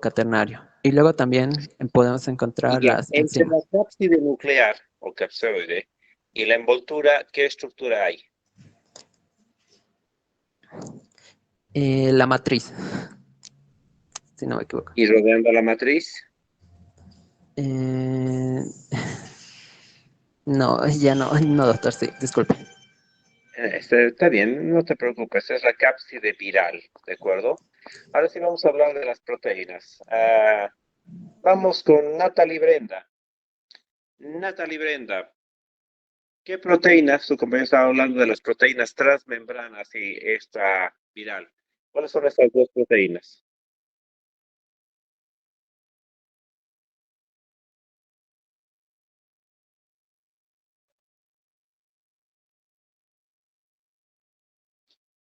caternario. Y luego también podemos encontrar Ya, las entre enzimas. la cápside nuclear o capsoide y la envoltura, ¿qué estructura hay? La matriz, si no me equivoco. Y rodeando la matriz, Eh, no, ya no, no, doctor, sí, disculpe. está bien, no te preocupes, es la cápside viral, ¿de acuerdo? Ahora sí vamos a hablar de las proteínas. Vamos con Natalie Brenda. Natalie Brenda, ¿qué proteínas? Tu compañero estaba hablando de las proteínas transmembranas y esta viral. ¿Cuáles son estas dos proteínas?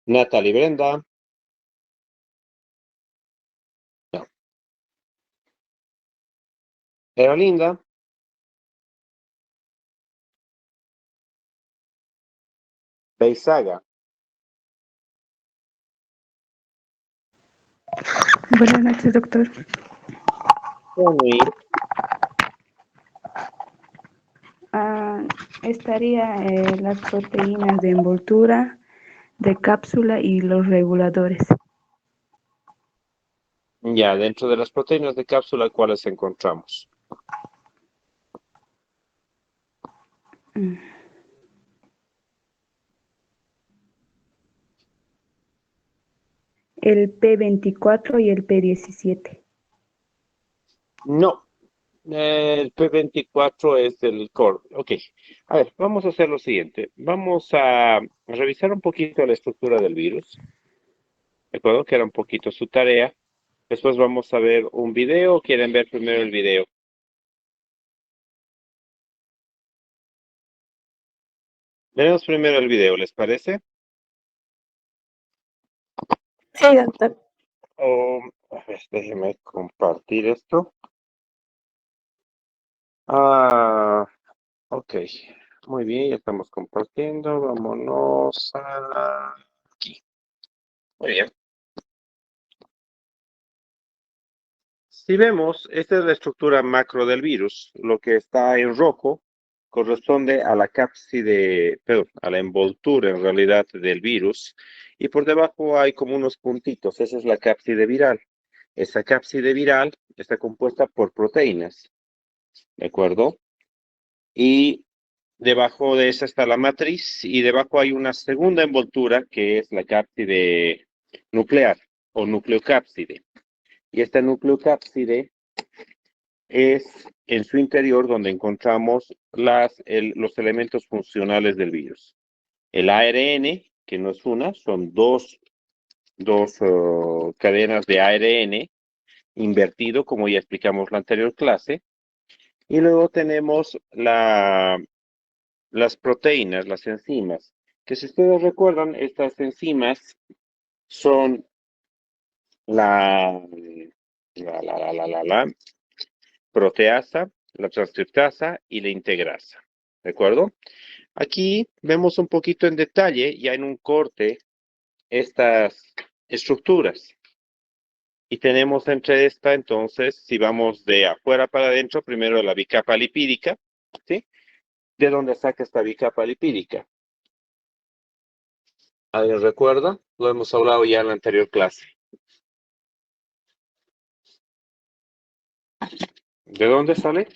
Natalie Brenda. No. Erolinda. Beisaga. Buenas noches, doctor. Tony. Estaría las proteínas de envoltura, de cápsula y los reguladores. Ya, dentro de las proteínas de cápsula, ¿cuáles encontramos? El P24 y el P17. No, el P24 es el core. Ok, a ver, vamos a hacer lo siguiente. Vamos a revisar un poquito la estructura del virus. ¿De acuerdo? Que era un poquito su tarea. Después vamos a ver un video. ¿Quieren ver primero el video? Veremos primero el video, ¿les parece? Sí, doctor. A ver, déjeme compartir esto. Ok. Muy bien, ya estamos compartiendo. Vámonos a aquí. Muy bien. Si vemos, esta es la estructura macro del virus. Lo que está en rojo corresponde a la cápside, perdón, a la envoltura en realidad del virus. Y por debajo hay como unos puntitos. Esa es la cápside viral. Esa cápside viral está compuesta por proteínas, ¿de acuerdo? Y debajo de esa está la matriz y debajo hay una segunda envoltura que es la cápside nuclear o nucleocápside. Y esta nucleocápside es en su interior donde encontramos los elementos funcionales del virus. El ARN, que no es una, son dos cadenas de ARN invertido, como ya explicamos la anterior clase. Y luego tenemos las proteínas, las enzimas, que si ustedes recuerdan, estas enzimas son la proteasa, la transcriptasa y la integrasa. ¿De acuerdo? Aquí vemos un poquito en detalle, ya en un corte, estas estructuras. Y tenemos entre esta, entonces, si vamos de afuera para adentro, primero la bicapa lipídica, ¿sí? ¿De dónde saca esta bicapa lipídica? ¿Alguien recuerda? Lo hemos hablado ya en la anterior clase. ¿De dónde sale?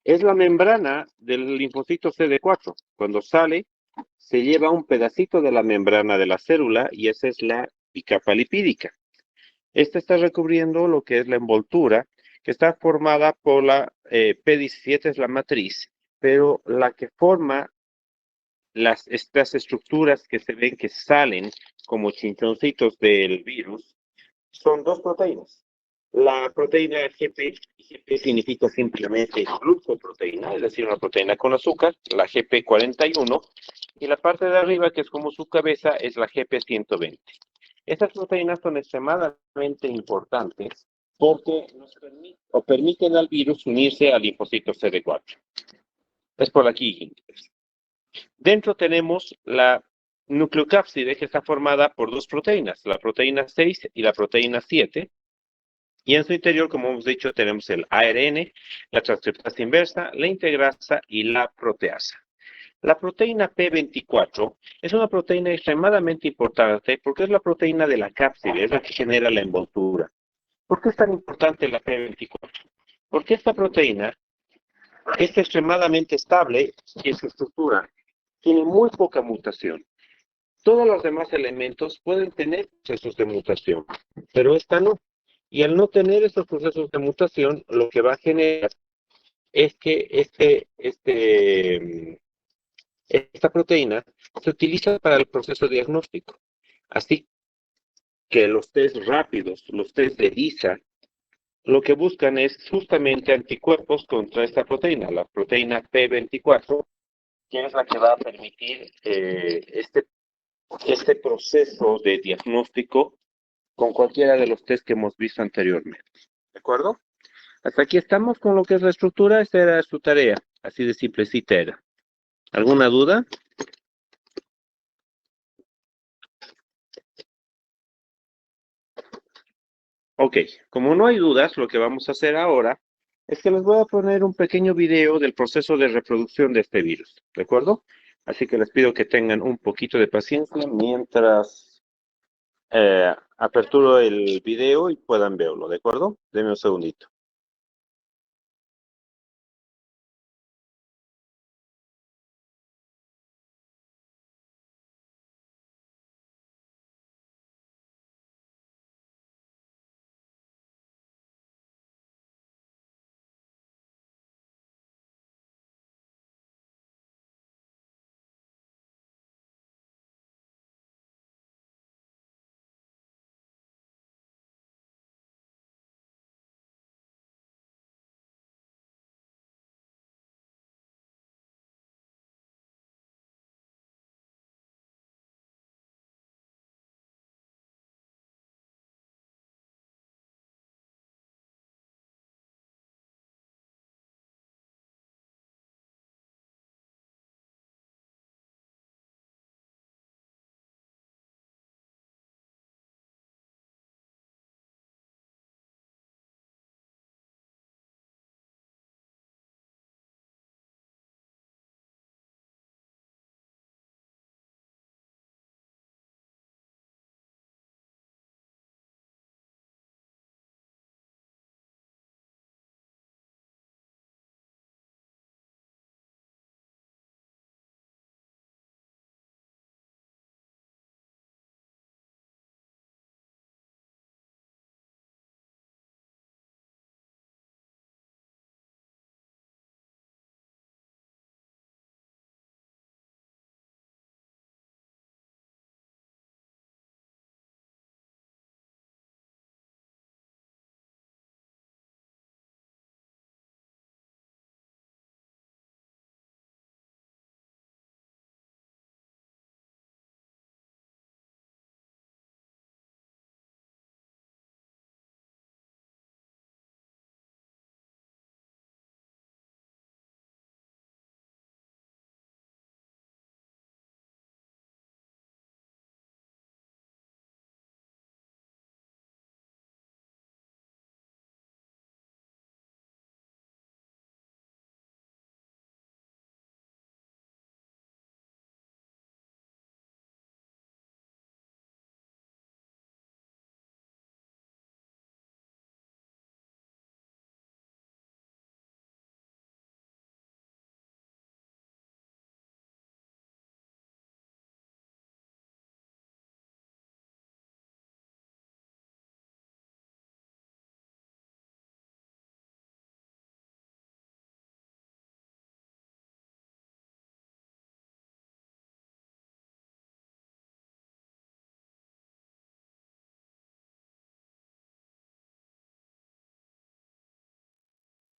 Es la membrana del linfocito CD4. Cuando sale, se lleva un pedacito de la membrana de la célula y esa es la bicapa lipídica. Esta está recubriendo lo que es la envoltura, que está formada por la P17, es la matriz, pero la que forma estas estructuras que se ven que salen como chinchoncitos del virus son dos proteínas. La proteína GP, GP significa simplemente glucoproteína, es decir, una proteína con azúcar, la GP41, y la parte de arriba, que es como su cabeza, es la GP120. Estas proteínas son extremadamente importantes porque nos permiten al virus unirse al linfocito CD4. Es por aquí. Dentro tenemos la nucleocápside que está formada por dos proteínas, la proteína 6 y la proteína 7. Y en su interior, como hemos dicho, tenemos el ARN, la transcriptasa inversa, la integrasa y la proteasa. La proteína P24 es una proteína extremadamente importante porque es la proteína de la cápside, es la que genera la envoltura. ¿Por qué es tan importante la P24? Porque esta proteína es extremadamente estable y en su estructura tiene muy poca mutación. Todos los demás elementos pueden tener procesos de mutación, pero esta no. Y al no tener estos procesos de mutación, lo que va a generar es que esta proteína se utiliza para el proceso diagnóstico. Así que los test rápidos, los test de ELISA, lo que buscan es justamente anticuerpos contra esta proteína, la proteína P24, que es la que va a permitir este proceso de diagnóstico con cualquiera de los test que hemos visto anteriormente. ¿De acuerdo? Hasta aquí estamos con lo que es la estructura. Esta era su tarea. Así de simplecita era. ¿Alguna duda? Ok, como no hay dudas, lo que vamos a hacer ahora es que les voy a poner un pequeño video del proceso de reproducción de este virus, ¿de acuerdo? Así que les pido que tengan un poquito de paciencia mientras aperturo el video y puedan verlo, ¿de acuerdo? Denme un segundito.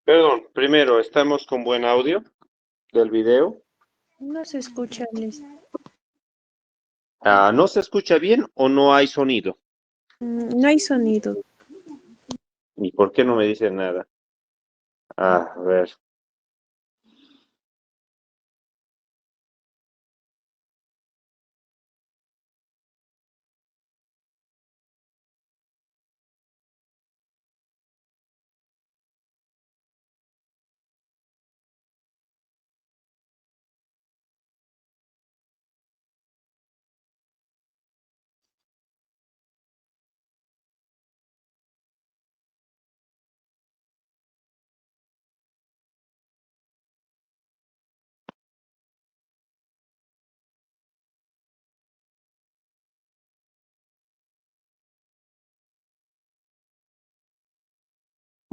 Perdón, primero, ¿estamos con buen audio del video? No se escucha, Liz. ¿No se escucha bien o no hay sonido? No hay sonido. ¿Y por qué no me dicen nada? A ver.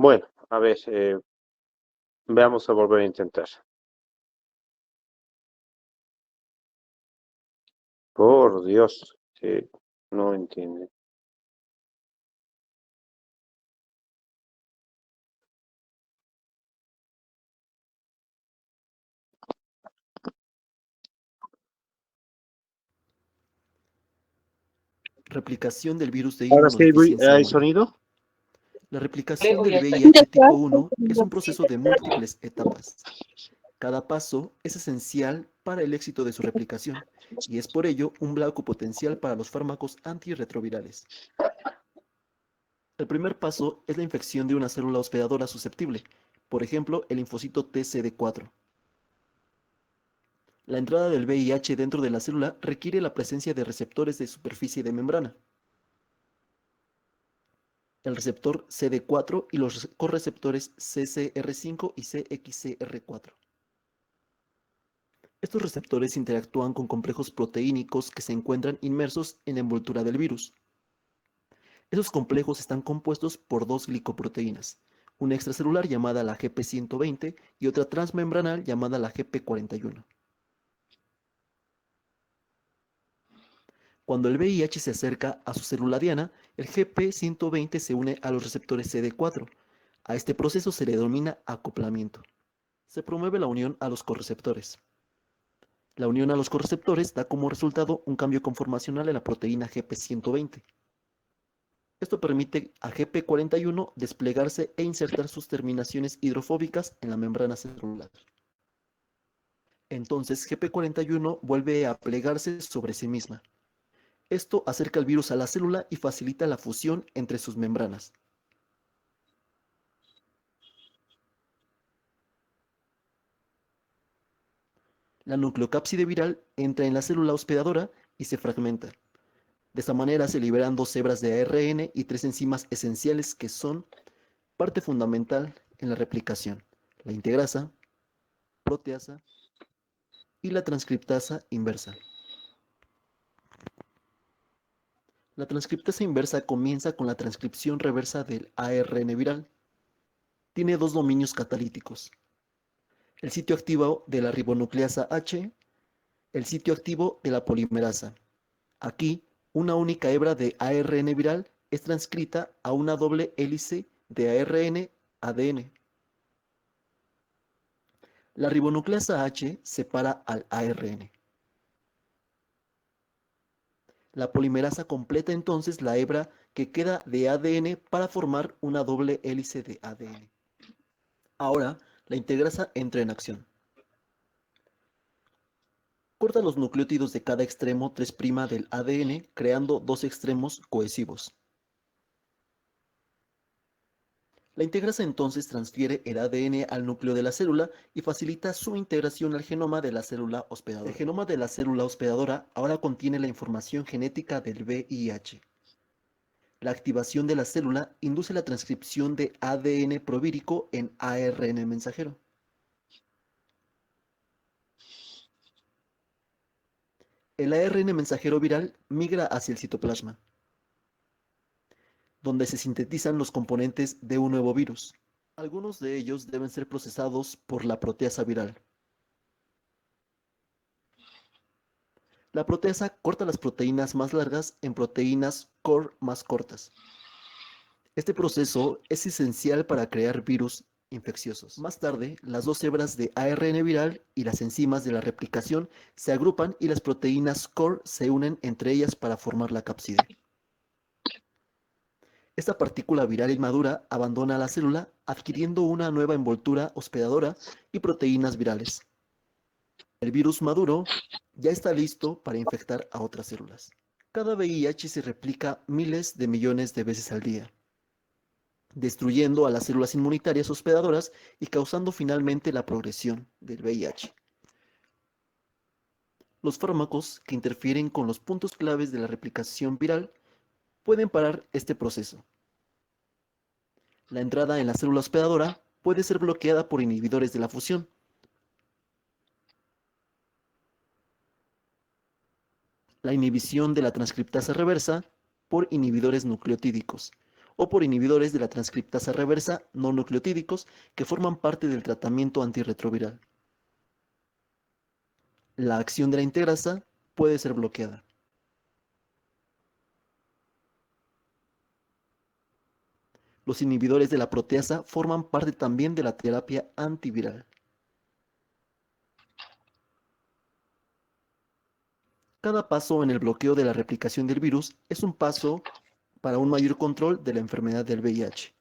Bueno, a ver, veamos a volver a intentar. Por Dios, que no entiende. Replicación del virus de Ahora sí inmunodeficiencia hay humana. sonido. La replicación del VIH tipo 1 es un proceso de múltiples etapas. Cada paso es esencial para el éxito de su replicación y es por ello un blanco potencial para los fármacos antirretrovirales. El primer paso es la infección de una célula hospedadora susceptible, por ejemplo, el linfocito TCD4. La entrada del VIH dentro de la célula requiere la presencia de receptores de superficie de membrana, el receptor CD4 y los correceptores CCR5 y CXCR4. Estos receptores interactúan con complejos proteínicos que se encuentran inmersos en la envoltura del virus. Esos complejos están compuestos por dos glicoproteínas, una extracelular llamada la GP120 y otra transmembranal llamada la GP41. Cuando el VIH se acerca a su célula diana, el GP120 se une a los receptores CD4. A este proceso se le denomina acoplamiento. Se promueve la unión a los correceptores. La unión a los correceptores da como resultado un cambio conformacional en la proteína GP120. Esto permite a GP41 desplegarse e insertar sus terminaciones hidrofóbicas en la membrana celular. Entonces GP41 vuelve a plegarse sobre sí misma. Esto acerca el virus a la célula y facilita la fusión entre sus membranas. La nucleocápside viral entra en la célula hospedadora y se fragmenta. De esta manera se liberan dos hebras de ARN y tres enzimas esenciales que son parte fundamental en la replicación: la integrasa, proteasa y la transcriptasa inversa. La transcriptasa inversa comienza con la transcripción reversa del ARN viral. Tiene dos dominios catalíticos: el sitio activo de la ribonucleasa H, el sitio activo de la polimerasa. Aquí, una única hebra de ARN viral es transcrita a una doble hélice de ARN-ADN. La ribonucleasa H separa al ARN. La polimerasa completa entonces la hebra que queda de ADN para formar una doble hélice de ADN. Ahora, la integrasa entra en acción. Corta los nucleótidos de cada extremo 3' del ADN, creando dos extremos cohesivos. La integrasa entonces transfiere el ADN al núcleo de la célula y facilita su integración al genoma de la célula hospedadora. El genoma de la célula hospedadora ahora contiene la información genética del VIH. La activación de la célula induce la transcripción de ADN provírico en ARN mensajero. El ARN mensajero viral migra hacia el citoplasma, donde se sintetizan los componentes de un nuevo virus. Algunos de ellos deben ser procesados por la proteasa viral. La proteasa corta las proteínas más largas en proteínas core más cortas. Este proceso es esencial para crear virus infecciosos. Más tarde, las dos hebras de ARN viral y las enzimas de la replicación se agrupan y las proteínas core se unen entre ellas para formar la cápside. Esta partícula viral inmadura abandona la célula, adquiriendo una nueva envoltura hospedadora y proteínas virales. El virus maduro ya está listo para infectar a otras células. Cada VIH se replica miles de millones de veces al día, destruyendo a las células inmunitarias hospedadoras y causando finalmente la progresión del VIH. Los fármacos que interfieren con los puntos claves de la replicación viral pueden parar este proceso. La entrada en la célula hospedadora puede ser bloqueada por inhibidores de la fusión. La inhibición de la transcriptasa reversa por inhibidores nucleotídicos, o por inhibidores de la transcriptasa reversa no nucleotídicos que forman parte del tratamiento antirretroviral. La acción de la integrasa puede ser bloqueada. Los inhibidores de la proteasa forman parte también de la terapia antiviral. Cada paso en el bloqueo de la replicación del virus es un paso para un mayor control de la enfermedad del VIH.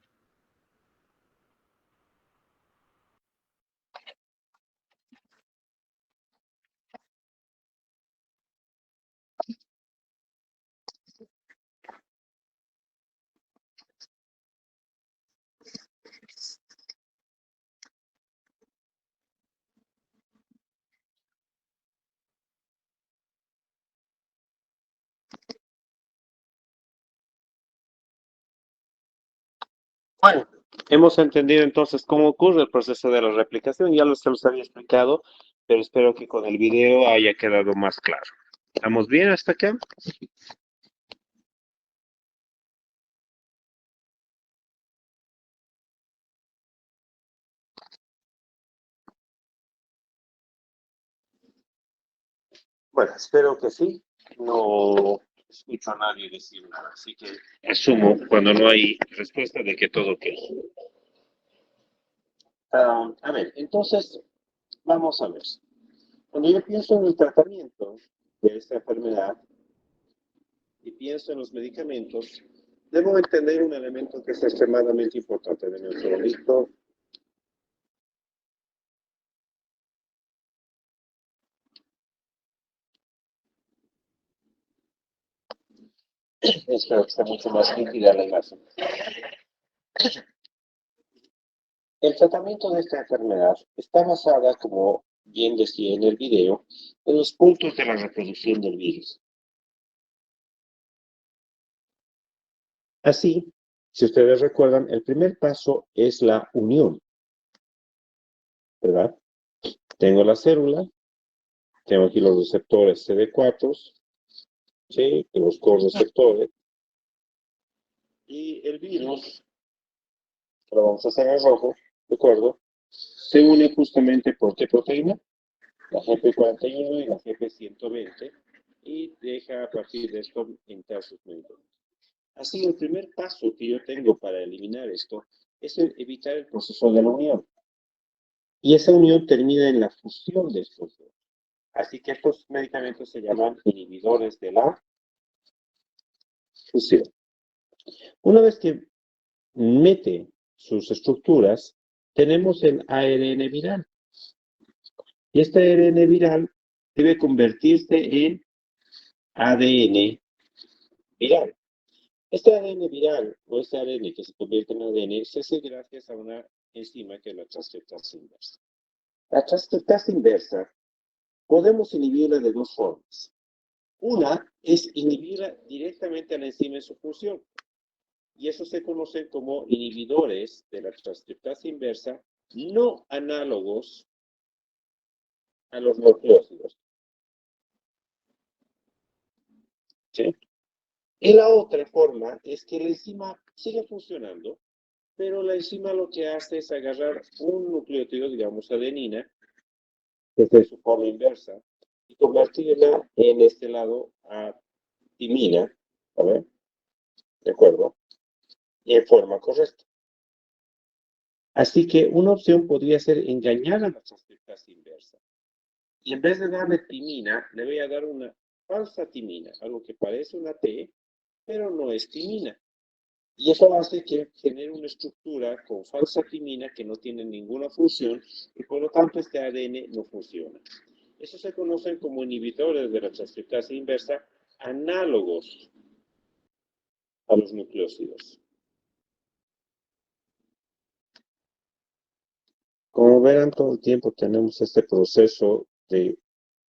Bueno, hemos entendido entonces cómo ocurre el proceso de la replicación. Ya se los había explicado, pero espero que con el video haya quedado más claro. ¿Estamos bien hasta acá? Bueno, espero que sí. No escucho a nadie decir nada, así que asumo cuando no hay respuesta de que todo ok. A ver, entonces, vamos a ver. Cuando yo pienso en el tratamiento de esta enfermedad y pienso en los medicamentos, debo entender un elemento que es extremadamente importante. Denme un segundito. Espero que esté mucho más nítida la imagen. El tratamiento de esta enfermedad está basada, como bien decía en el video, en los puntos de la reproducción del virus. Así, si ustedes recuerdan, el primer paso es la unión, ¿verdad? Tengo la célula, tengo aquí los receptores CD4, ¿sí? Los correceptores, y el virus, que lo vamos a hacer en rojo, ¿de acuerdo? Se une justamente por qué proteína, la GP41 y la GP120, y deja a partir de esto entrar sus medicamentos. Así, el primer paso que yo tengo para eliminar esto es evitar el proceso de la unión. Y esa unión termina en la fusión de estos dos. Así que estos medicamentos se llaman inhibidores de la fusión. Una vez que mete sus estructuras, tenemos el ARN viral. Y este ARN viral debe convertirse en ADN viral. Este ADN viral o este ARN que se convierte en ADN se hace gracias a una enzima que es la transcriptasa inversa. La transcriptasa inversa podemos inhibirla de dos formas. Una es inhibirla directamente a la enzima en su función. Y eso se conoce como inhibidores de la transcriptasa inversa no análogos a los nucleósidos. ¿Sí? Y la otra forma es que la enzima sigue funcionando, pero la enzima lo que hace es agarrar un nucleótido, digamos adenina, que es de su forma inversa, y convertirla en este lado a timina, ¿a ver? ¿De acuerdo? Y en forma correcta. Así que una opción podría ser engañar a la transcriptasa inversa. Y en vez de darle timina, le voy a dar una falsa timina, algo que parece una T, pero no es timina. Y eso hace que genere una estructura con falsa timina que no tiene ninguna función y por lo tanto este ADN no funciona. Eso se conoce como inhibidores de la transcriptasa inversa análogos a los nucleósidos. Como verán, todo el tiempo tenemos este proceso de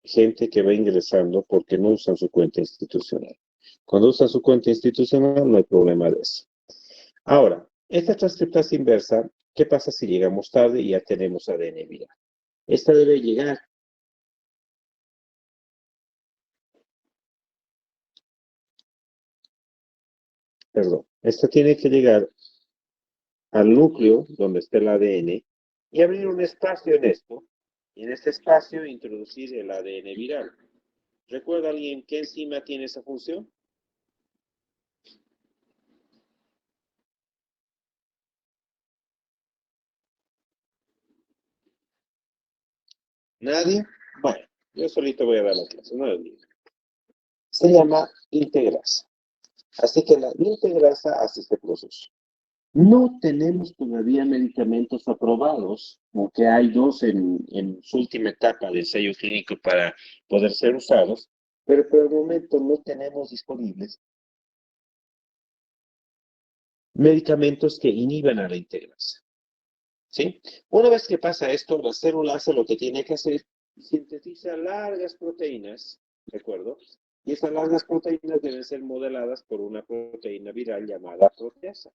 gente que va ingresando porque no usan su cuenta institucional. Cuando usan su cuenta institucional no hay problema de eso. Ahora, esta transcriptasa inversa, ¿qué pasa si llegamos tarde y ya tenemos ADN viral? Esta debe llegar perdón, esta tiene que llegar al núcleo donde está el ADN y abrir un espacio en esto, y en este espacio introducir el ADN viral. ¿Recuerda alguien qué enzima tiene esa función? ¿Nadie? Bueno, yo solito voy a dar la clase, no lo digo. Se llama integrasa. Así que la integrasa hace este proceso. No tenemos todavía medicamentos aprobados, aunque hay dos en su última etapa de ensayo clínico para poder ser usados, pero por el momento no tenemos disponibles medicamentos que inhiban a la integrasa. ¿Sí? Una vez que pasa esto, la célula hace lo que tiene que hacer, sintetiza largas proteínas, ¿de acuerdo? Y esas largas proteínas deben ser modeladas por una proteína viral llamada proteasa.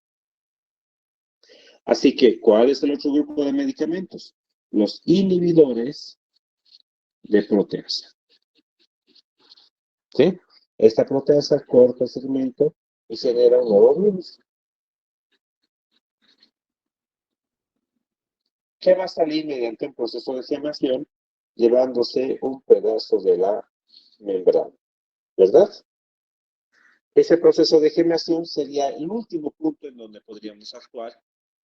Así que, ¿cuál es el otro grupo de medicamentos? Los inhibidores de proteasa. ¿Sí? Esta proteasa corta el segmento y genera un nuevo virus. ¿Qué va a salir mediante un proceso de gemación llevándose un pedazo de la membrana? ¿Verdad? Ese proceso de gemación sería el último punto en donde podríamos actuar,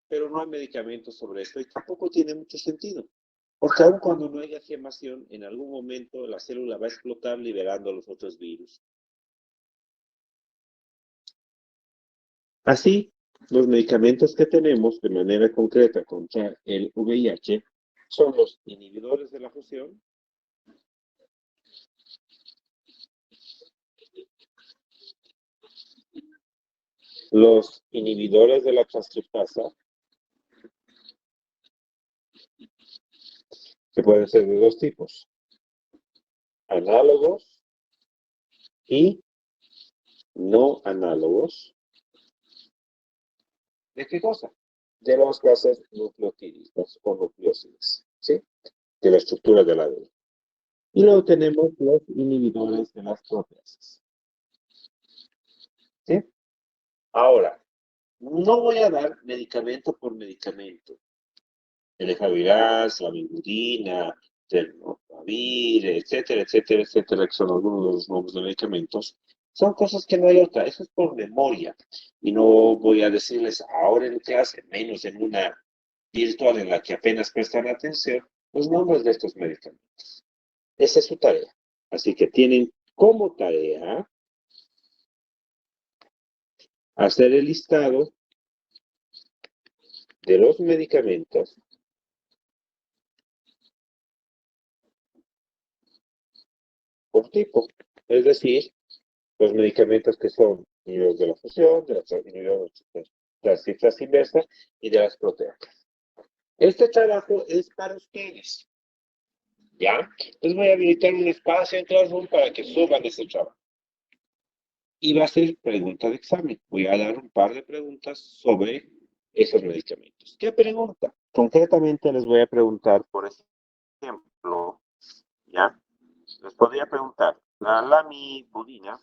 pero no hay medicamentos sobre esto y tampoco tiene mucho sentido. Porque aun cuando no haya gemación, en algún momento la célula va a explotar liberando los otros virus. Así, los medicamentos que tenemos de manera concreta contra el VIH son los inhibidores de la fusión, los inhibidores de la transcriptasa, que pueden ser de dos tipos, análogos y no análogos. ¿De qué cosa? De las clases nucleotídicas o nucleósidas, ¿sí? De la estructura del ADN. Y luego tenemos los inhibidores de las proteasas. ¿Sí? Ahora, no voy a dar medicamento por medicamento. El efavirenz, la vincristina, tenofovir, etcétera, etcétera, etcétera, que son algunos de los nombres de medicamentos. Son cosas que no hay otra, eso es por memoria. Y no voy a decirles ahora en clase, menos en una virtual en la que apenas prestan atención, los nombres de estos medicamentos. Esa es su tarea. Así que tienen como tarea hacer el listado de los medicamentos por tipo. Es decir, los medicamentos que son inhibidores de la fusión, de la inhibidores de transcriptasa inversa y de las proteasas. Este trabajo es para ustedes. ¿Ya? Les voy a habilitar un espacio en Classroom para que suban ese trabajo. Y va a ser pregunta de examen. Voy a dar un par de preguntas sobre esos medicamentos. ¿Qué pregunta? Concretamente les voy a preguntar, por ejemplo, ¿ya? Les podría preguntar, la lamivudina,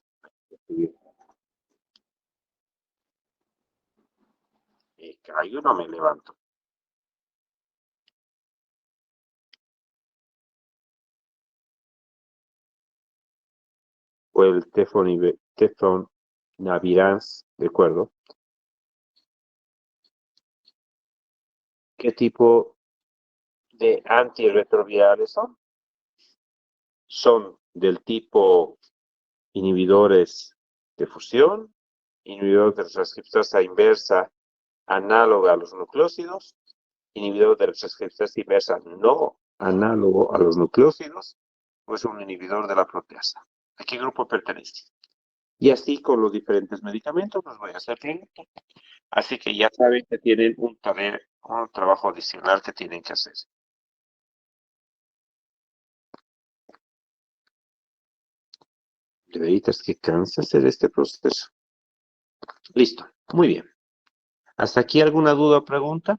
caigo, no me levanto. O el teflonavirans, ¿de acuerdo? ¿Qué tipo de antirretrovirales son? Son del tipo inhibidores de fusión, inhibidores de transcriptasa inversa análoga a los nucleósidos, inhibidor de la transcriptasa inversa no análogo a los nucleósidos, o es un inhibidor de la proteasa. ¿A qué grupo pertenece? Y así con los diferentes medicamentos los voy a hacer preguntas. Así que ya saben que tienen un trabajo adicional que tienen que hacer. De veritas que cansa hacer este proceso. Listo, muy bien. ¿Hasta aquí alguna duda o pregunta?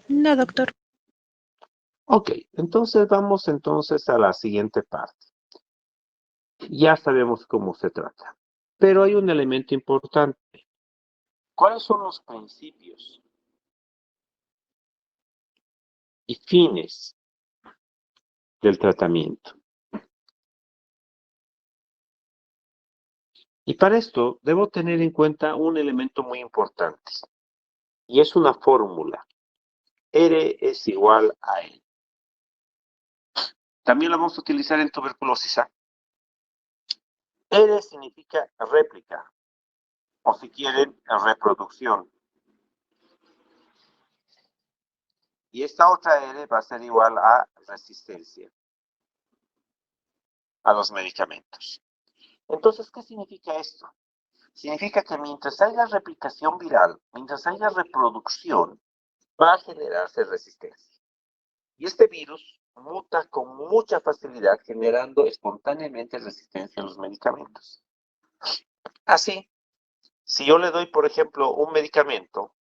No, doctor. Ok, entonces vamos entonces a la siguiente parte. Ya sabemos cómo se trata. Pero hay un elemento importante. ¿Cuáles son los principios y fines del tratamiento? Y para esto debo tener en cuenta un elemento muy importante, y es una fórmula. R es igual a N. También la vamos a utilizar en tuberculosis. R significa réplica, o si quieren, reproducción. Y esta otra R va a ser igual a resistencia a los medicamentos. Entonces, ¿qué significa esto? Significa que mientras haya replicación viral, mientras haya reproducción, va a generarse resistencia. Y este virus muta con mucha facilidad, generando espontáneamente resistencia a los medicamentos. Así, si yo le doy, por ejemplo, un medicamento,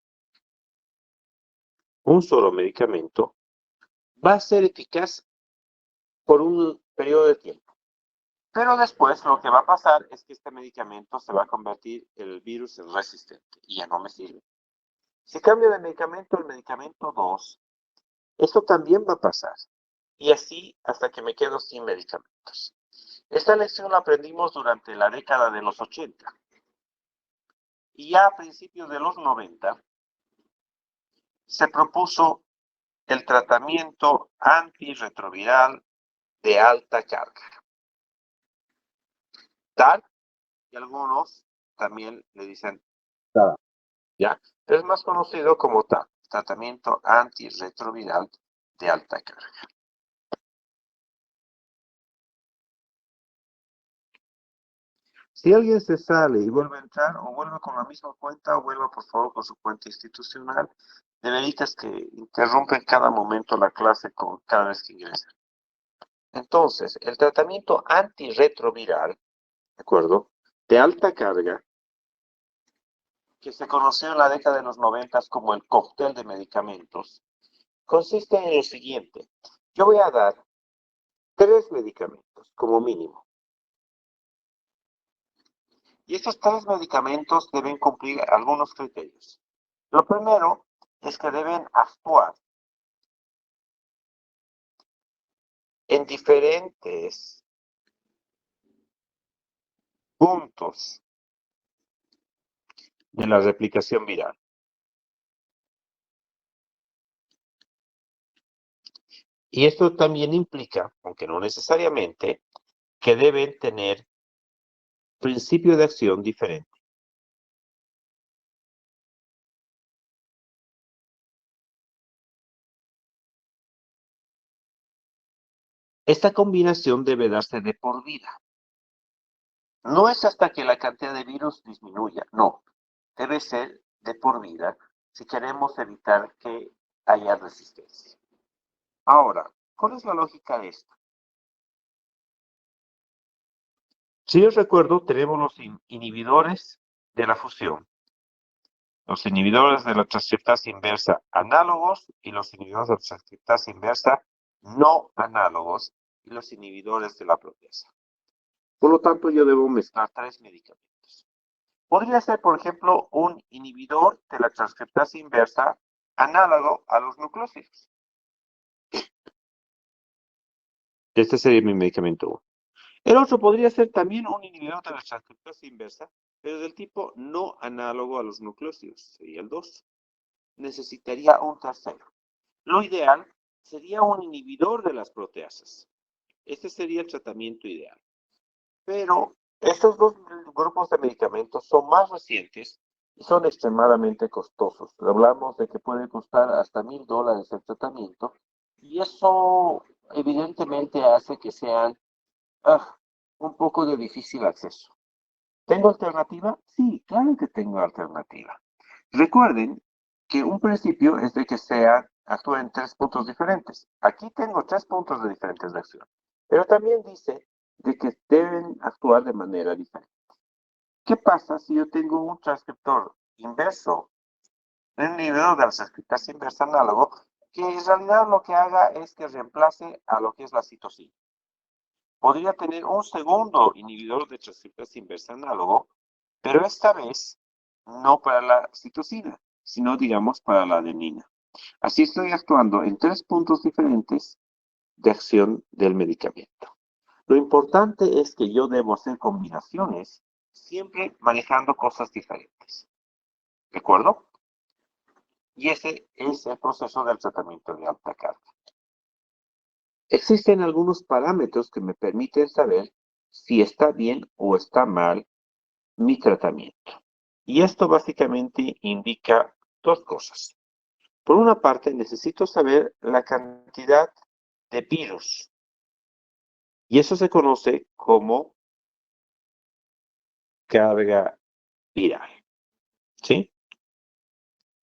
un solo medicamento, va a ser eficaz por un periodo de tiempo. Pero después lo que va a pasar es que este medicamento se va a convertir el virus en resistente y ya no me sirve. Si cambio de medicamento al medicamento 2, esto también va a pasar. Y así hasta que me quedo sin medicamentos. Esta lección la aprendimos durante la década de los 80. Y ya a principios de los 90 se propuso el tratamiento antirretroviral de alta carga. TAR, y algunos también le dicen TAR, ¿ya? Es más conocido como TAR, tratamiento antirretroviral de alta carga. Si alguien se sale y vuelve a entrar, o vuelve con la misma cuenta, o vuelva por favor con su cuenta institucional, de veritas que interrumpen cada momento la clase con cada vez que ingresan. Entonces, el tratamiento antirretroviral, ¿de acuerdo?, de alta carga, que se conoció en la década de los 90 como el cóctel de medicamentos, consiste en lo siguiente. Yo voy a dar 3 medicamentos como mínimo. Y estos 3 medicamentos deben cumplir algunos criterios. Lo primero es que deben actuar en diferentes puntos de la replicación viral. Y esto también implica, aunque no necesariamente, que deben tener principio de acción diferente. Esta combinación debe darse de por vida. No es hasta que la cantidad de virus disminuya, no. Debe ser de por vida si queremos evitar que haya resistencia. Ahora, ¿cuál es la lógica de esto? Si yo recuerdo, tenemos los inhibidores de la fusión, los inhibidores de la transcriptasa inversa análogos y los inhibidores de la transcriptasa inversa no análogos y los inhibidores de la proteasa. Por lo tanto, yo debo mezclar 3 medicamentos. Podría ser, por ejemplo, un inhibidor de la transcriptasa inversa análogo a los nucleósidos. Este sería mi medicamento 1. El otro podría ser también un inhibidor de la transcriptasa inversa, pero del tipo no análogo a los nucleósidos. Sería el 2. Necesitaría un tercero. Lo ideal sería un inhibidor de las proteasas. Este sería el tratamiento ideal. Pero estos 2 grupos de medicamentos son más recientes y son extremadamente costosos. Hablamos de que puede costar hasta $1,000 el tratamiento y eso evidentemente hace que sean un poco de difícil acceso. ¿Tengo alternativa? Sí, claro que tengo alternativa. Recuerden que un principio es de que actúa en 3 puntos diferentes. Aquí tengo 3 puntos de diferentes de acción. Pero también dice de que deben actuar de manera diferente. ¿Qué pasa si yo tengo un transcriptor inverso, un inhibidor de la transcriptasa inversa análogo, que en realidad lo que haga es que reemplace a lo que es la citosina? Podría tener un segundo inhibidor de transcriptasa inversa análogo pero esta vez no para la citosina, sino digamos para la adenina. Así estoy actuando en 3 puntos diferentes de acción del medicamento. Lo importante es que yo debo hacer combinaciones siempre manejando cosas diferentes. ¿De acuerdo? Y ese es el proceso del tratamiento de alta carga. Existen algunos parámetros que me permiten saber si está bien o está mal mi tratamiento. Y esto básicamente indica 2 cosas. Por una parte, necesito saber la cantidad de virus. Y eso se conoce como carga viral. ¿Sí?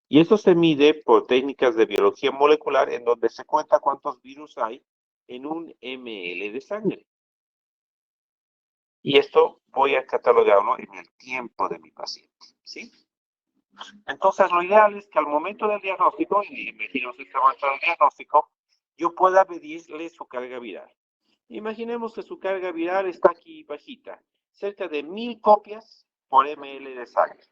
Y eso se mide por técnicas de biología molecular en donde se cuenta cuántos virus hay en un ml de sangre. Y esto voy a catalogarlo en el tiempo de mi paciente. ¿Sí? Entonces, lo ideal es que al momento del diagnóstico, y imaginemos que estamos en el diagnóstico, yo pueda medirle su carga viral. Imaginemos que su carga viral está aquí bajita, cerca de 1000 copias por ml de sangre.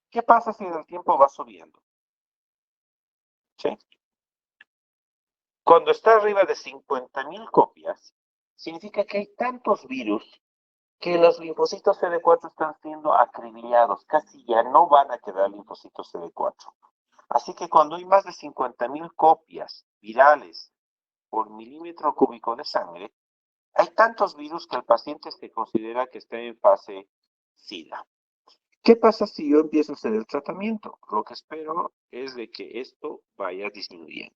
¿Qué pasa si en el tiempo va subiendo? ¿Sí? Cuando está arriba de 50.000 copias, significa que hay tantos virus que los linfocitos CD4 están siendo acribillados, casi ya no van a quedar linfocitos CD4. Así que cuando hay más de 50.000 copias virales por milímetro cúbico de sangre, hay tantos virus que el paciente se considera que está en fase SIDA. ¿Qué pasa si yo empiezo a hacer el tratamiento? Lo que espero es de que esto vaya disminuyendo.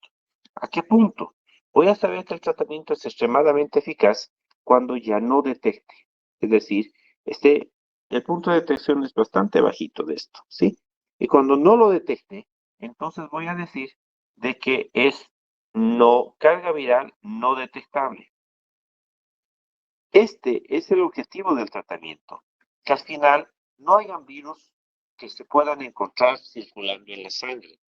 ¿A qué punto? Voy a saber que el tratamiento es extremadamente eficaz cuando ya no detecte. Es decir, el punto de detección es bastante bajito de esto, ¿sí? Y cuando no lo detecte, entonces voy a decir de que es carga viral no detectable. Este es el objetivo del tratamiento, que al final no hayan virus que se puedan encontrar circulando en la sangre.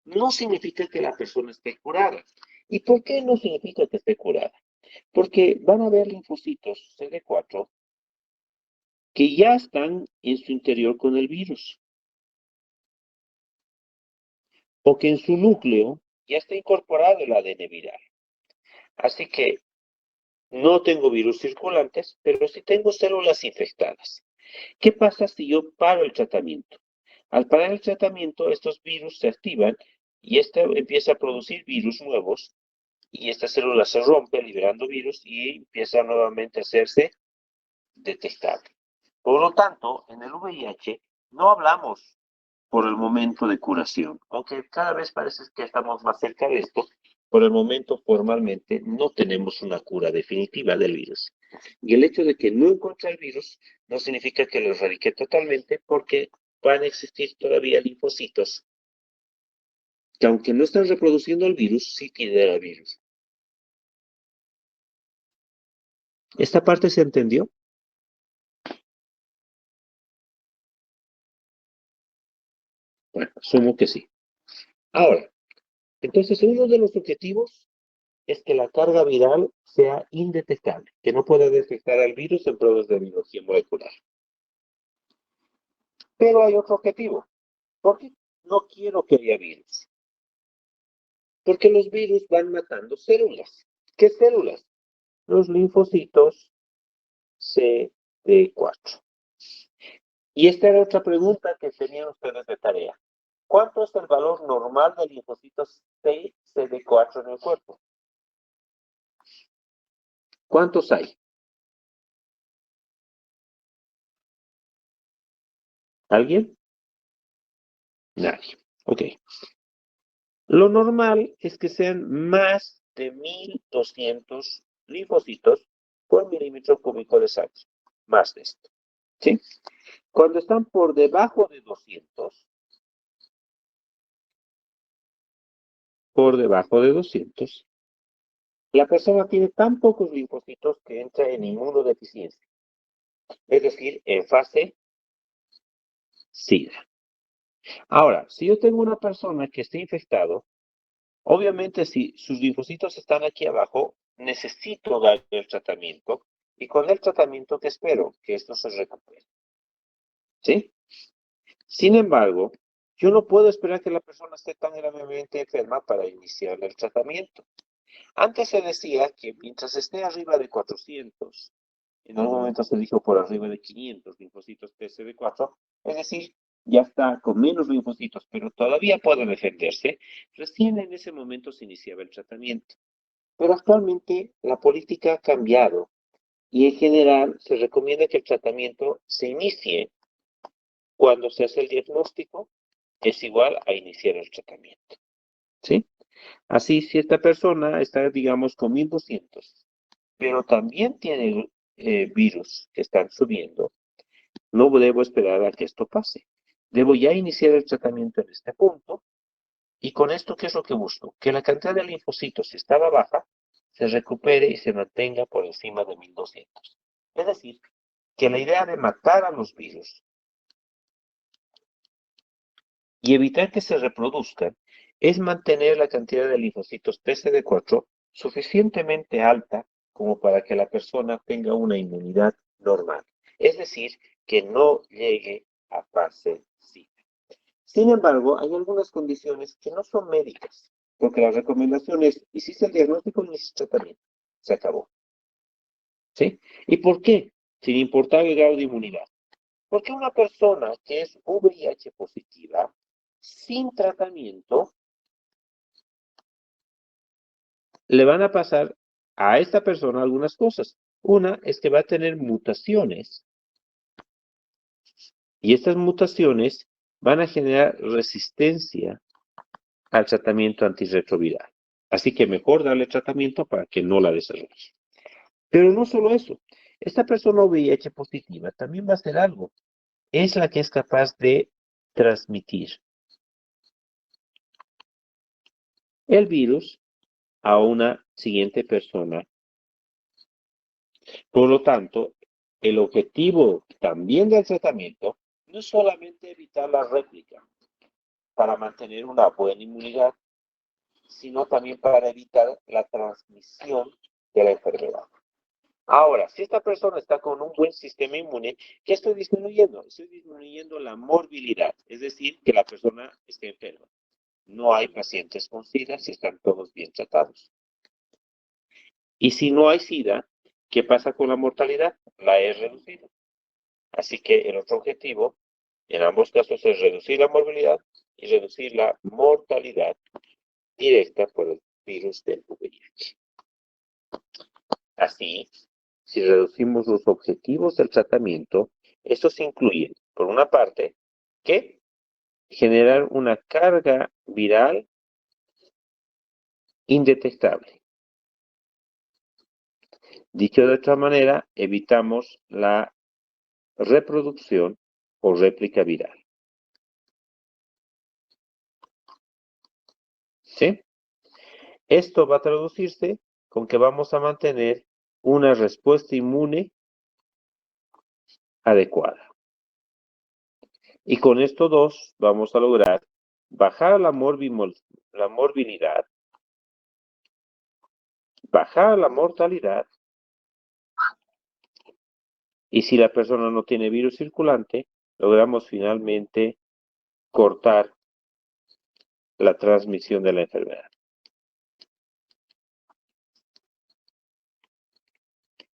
No significa que la persona esté curada. ¿Y por qué no significa que esté curada? Porque van a haber linfocitos CD4 que ya están en su interior con el virus, o que en su núcleo ya está incorporado el ADN viral. Así que no tengo virus circulantes, pero sí tengo células infectadas. ¿Qué pasa si yo paro el tratamiento? Al parar el tratamiento, estos virus se activan y este empieza a producir virus nuevos y esta célula se rompe liberando virus y empieza nuevamente a hacerse detectable. Por lo tanto, en el VIH no hablamos por el momento de curación, aunque cada vez parece que estamos más cerca de esto. Por el momento, formalmente, no tenemos una cura definitiva del virus. Y el hecho de que no encuentre el virus no significa que lo erradique totalmente, porque van a existir todavía linfocitos que, aunque no están reproduciendo el virus, sí tienen el virus. ¿Esta parte se entendió? Bueno, asumo que sí. Ahora, entonces uno de los objetivos es que la carga viral sea indetectable, que no pueda detectar al virus en pruebas de biología molecular. Pero hay otro objetivo. ¿Por qué no quiero que haya virus? Porque los virus van matando células. ¿Qué células? Los linfocitos CD4. Y esta era otra pregunta que tenían ustedes de tarea. ¿Cuánto es el valor normal de linfocitos CD4 en el cuerpo? ¿Cuántos hay? ¿Alguien? Nadie. Ok. Lo normal es que sean más de 1200 linfocitos por milímetro cúbico de sangre. Más de esto. ¿Sí? Cuando están por debajo de 200, la persona tiene tan pocos linfocitos que entra en inmunodeficiencia. Es decir, en fase SIDA. Ahora, si yo tengo una persona que esté infectado, obviamente si sus linfocitos están aquí abajo, necesito dar el tratamiento y con el tratamiento que espero que esto se recupere. ¿Sí? Sin embargo, yo no puedo esperar que la persona esté tan gravemente enferma para iniciar el tratamiento. Antes se decía que mientras esté arriba de 400, en algún momento se dijo por arriba de 500 linfocitos TCD4, es decir, ya está con menos linfocitos, pero todavía puede defenderse, recién en ese momento se iniciaba el tratamiento. Pero actualmente la política ha cambiado y en general se recomienda que el tratamiento se inicie cuando se hace el diagnóstico, es igual a iniciar el tratamiento. ¿Sí? Así, si esta persona está, digamos, con 1200, pero también tiene virus que están subiendo, no debo esperar a que esto pase. Debo ya iniciar el tratamiento en este punto. Y con esto, ¿qué es lo que busco? Que la cantidad de linfocitos, si estaba baja, se recupere y se mantenga por encima de 1200. Es decir, que la idea de matar a los virus y evitar que se reproduzcan es mantener la cantidad de linfocitos TCD4 suficientemente alta como para que la persona tenga una inmunidad normal. Es decir, que no llegue a fase SIDA. Sin embargo, hay algunas condiciones que no son médicas, porque la recomendación es, hiciste el diagnóstico y hiciste tratamiento. Se acabó. ¿Sí? ¿Y por qué? Sin importar el grado de inmunidad. Porque una persona que es VIH positiva, sin tratamiento, le van a pasar a esta persona algunas cosas. Una es que va a tener mutaciones y estas mutaciones van a generar resistencia al tratamiento antirretroviral. Así que mejor darle tratamiento para que no la desarrolle. Pero no solo eso. Esta persona VIH positiva también va a hacer algo. Es la que es capaz de transmitir el virus a una siguiente persona. Por lo tanto, el objetivo también del tratamiento no es solamente evitar la réplica para mantener una buena inmunidad, sino también para evitar la transmisión de la enfermedad. Ahora, si esta persona está con un buen sistema inmune, ¿qué estoy disminuyendo? Estoy disminuyendo la morbilidad, es decir, que la persona esté enferma. No hay pacientes con SIDA si están todos bien tratados. Y si no hay SIDA, ¿qué pasa con la mortalidad? La he reducido. Así que el otro objetivo, en ambos casos, es reducir la morbilidad y reducir la mortalidad directa por el virus del VIH. Así, si reducimos los objetivos del tratamiento, estos incluyen, por una parte, que generar una carga viral indetectable. Dicho de otra manera, evitamos la reproducción o réplica viral. ¿Sí? Esto va a traducirse con que vamos a mantener una respuesta inmune adecuada. Y con estos dos vamos a lograr bajar la morbilidad, bajar la mortalidad, y si la persona no tiene virus circulante, logramos finalmente cortar la transmisión de la enfermedad.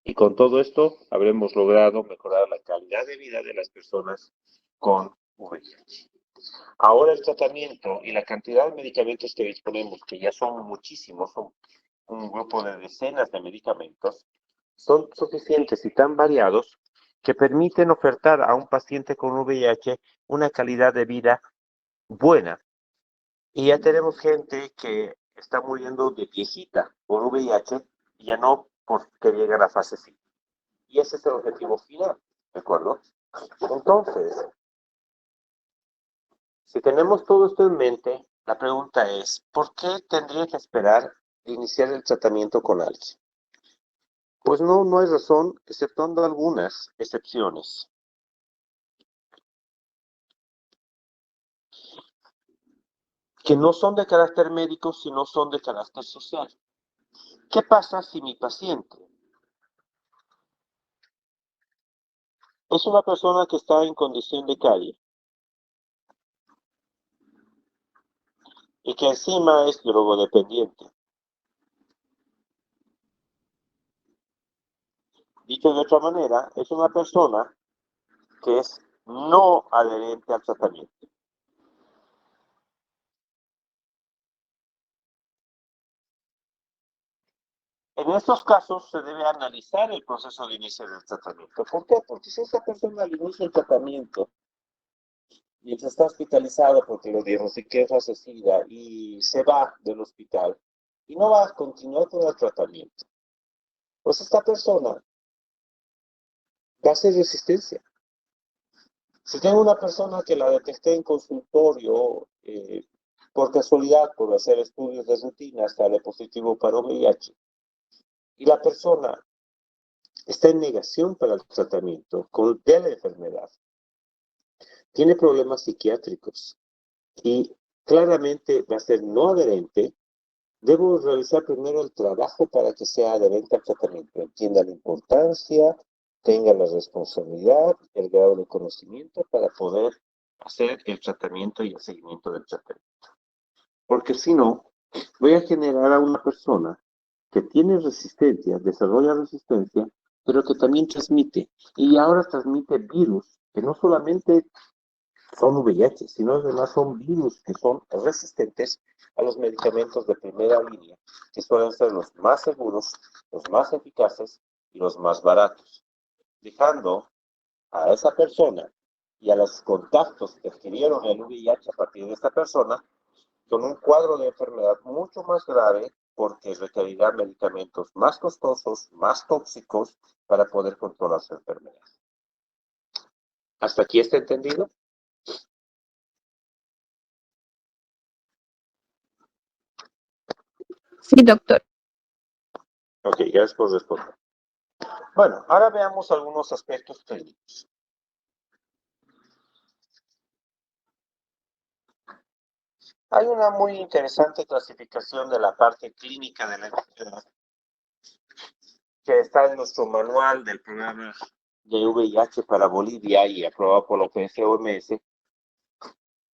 Y con todo esto habremos logrado mejorar la calidad de vida de las personas con VIH. Ahora el tratamiento y la cantidad de medicamentos que disponemos, que ya son muchísimos, son un grupo de decenas de medicamentos, son suficientes y tan variados que permiten ofertar a un paciente con VIH una calidad de vida buena. Y ya tenemos gente que está muriendo de viejita por VIH y ya no porque llega a la fase 5. Y ese es el objetivo final, ¿de acuerdo? Entonces, si tenemos todo esto en mente, la pregunta es, ¿por qué tendría que esperar a iniciar el tratamiento con alguien? Pues no hay razón, exceptuando algunas excepciones. Que no son de carácter médico, sino son de carácter social. ¿Qué pasa si mi paciente es una persona que está en condición de calle y que encima es drogodependiente? Dicho de otra manera, es una persona que es no adherente al tratamiento. En estos casos se debe analizar el proceso de inicio del tratamiento. ¿Por qué? Porque si esa persona al inicio del tratamiento mientras está hospitalizado porque lo diagnostiqué fase SIDA y se va del hospital y no va a continuar con el tratamiento, pues esta persona va a hacer resistencia. Si tengo una persona que la detecté en consultorio por casualidad, por hacer estudios de rutina, sale positivo para VIH, y la persona está en negación para el tratamiento de la enfermedad, tiene problemas psiquiátricos y claramente va a ser no adherente, debo realizar primero el trabajo para que sea adherente al tratamiento, entienda la importancia, tenga la responsabilidad, el grado de conocimiento para poder hacer el tratamiento y el seguimiento del tratamiento. Porque si no, voy a generar a una persona que tiene resistencia, desarrolla resistencia, pero que también transmite. Y ahora transmite virus, que no solamente son VIH, sino además son virus que son resistentes a los medicamentos de primera línea, que suelen ser los más seguros, los más eficaces y los más baratos, dejando a esa persona y a los contactos que adquirieron el VIH a partir de esta persona con un cuadro de enfermedad mucho más grave porque requerirá medicamentos más costosos, más tóxicos para poder controlar su enfermedad. ¿Hasta aquí está entendido? Sí, doctor. Ok, gracias por responder. Bueno, ahora veamos algunos aspectos clínicos. Hay una muy interesante clasificación de la parte clínica de la enfermedad que está en nuestro manual del programa de VIH para Bolivia y aprobado por la OMS,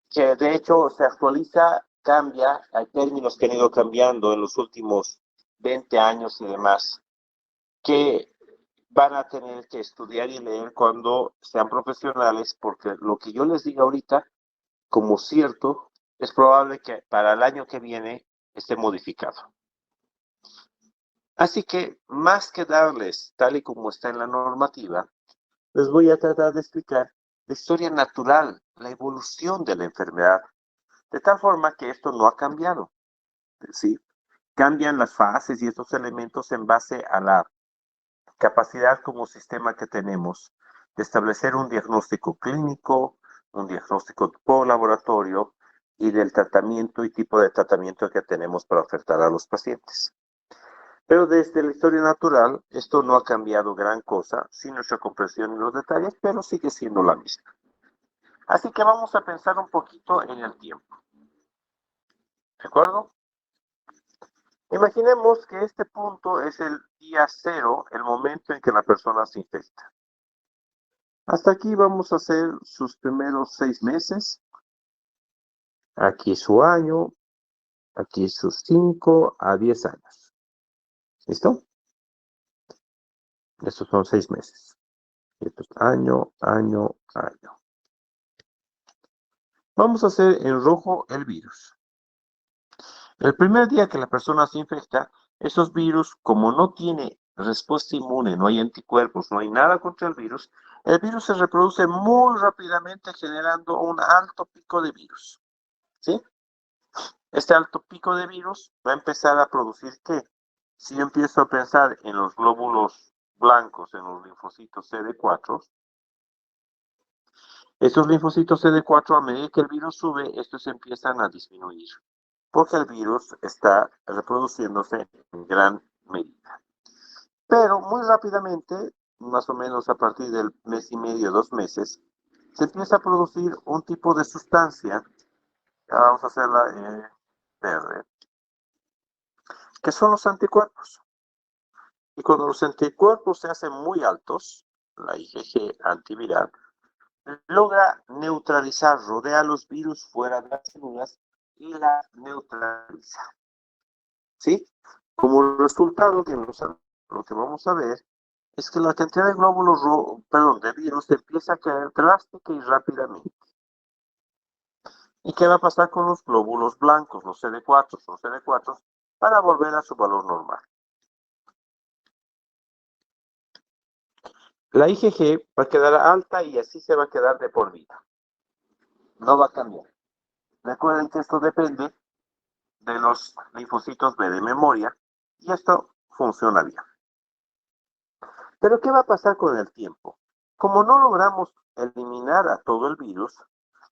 que de hecho se actualiza, cambia, hay términos que han ido cambiando en los últimos 20 años y demás, que van a tener que estudiar y leer cuando sean profesionales, porque lo que yo les diga ahorita, como cierto, es probable que para el año que viene esté modificado. Así que, más que darles tal y como está en la normativa, les voy a tratar de explicar la historia natural, la evolución de la enfermedad, de tal forma que esto no ha cambiado, ¿sí? Cambian las fases y estos elementos en base a la capacidad como sistema que tenemos de establecer un diagnóstico clínico, un diagnóstico por laboratorio y del tratamiento y tipo de tratamiento que tenemos para ofertar a los pacientes. Pero desde la historia natural, esto no ha cambiado gran cosa, sin nuestra comprensión en los detalles, pero sigue siendo la misma. Así que vamos a pensar un poquito en el tiempo. ¿De acuerdo? Imaginemos que este punto es el día cero, el momento en que la persona se infecta. Hasta aquí vamos a hacer sus primeros 6 meses. Aquí su año, aquí sus 5 a 10 años. ¿Listo? Estos son 6 meses. Esto es año, año, año. Vamos a hacer en rojo el virus. El primer día que la persona se infecta, esos virus, como no tiene respuesta inmune, no hay anticuerpos, no hay nada contra el virus se reproduce muy rápidamente generando un alto pico de virus. ¿Sí? Este alto pico de virus va a empezar a producir ¿qué? Si yo empiezo a pensar en los glóbulos blancos, en los linfocitos CD4, estos linfocitos CD4 a medida que el virus sube, estos empiezan a disminuir, porque el virus está reproduciéndose en gran medida. Pero muy rápidamente, más o menos a partir del mes y medio, 2 meses, se empieza a producir un tipo de sustancia, vamos a hacerla verde, que son los anticuerpos. Y cuando los anticuerpos se hacen muy altos, la IgG antiviral, logra neutralizar, rodea los virus fuera de las células y las neutraliza. ¿Sí? Como resultado, lo que vamos a ver es que la cantidad de glóbulos de virus empieza a caer drástica y rápidamente. ¿Y qué va a pasar con los glóbulos blancos, los CD4? Los CD4 para volver a su valor normal. La IgG va a quedar alta y así se va a quedar de por vida. No va a cambiar. Recuerden que esto depende de los linfocitos B de memoria y esto funciona bien. Pero ¿qué va a pasar con el tiempo? Como no logramos eliminar a todo el virus,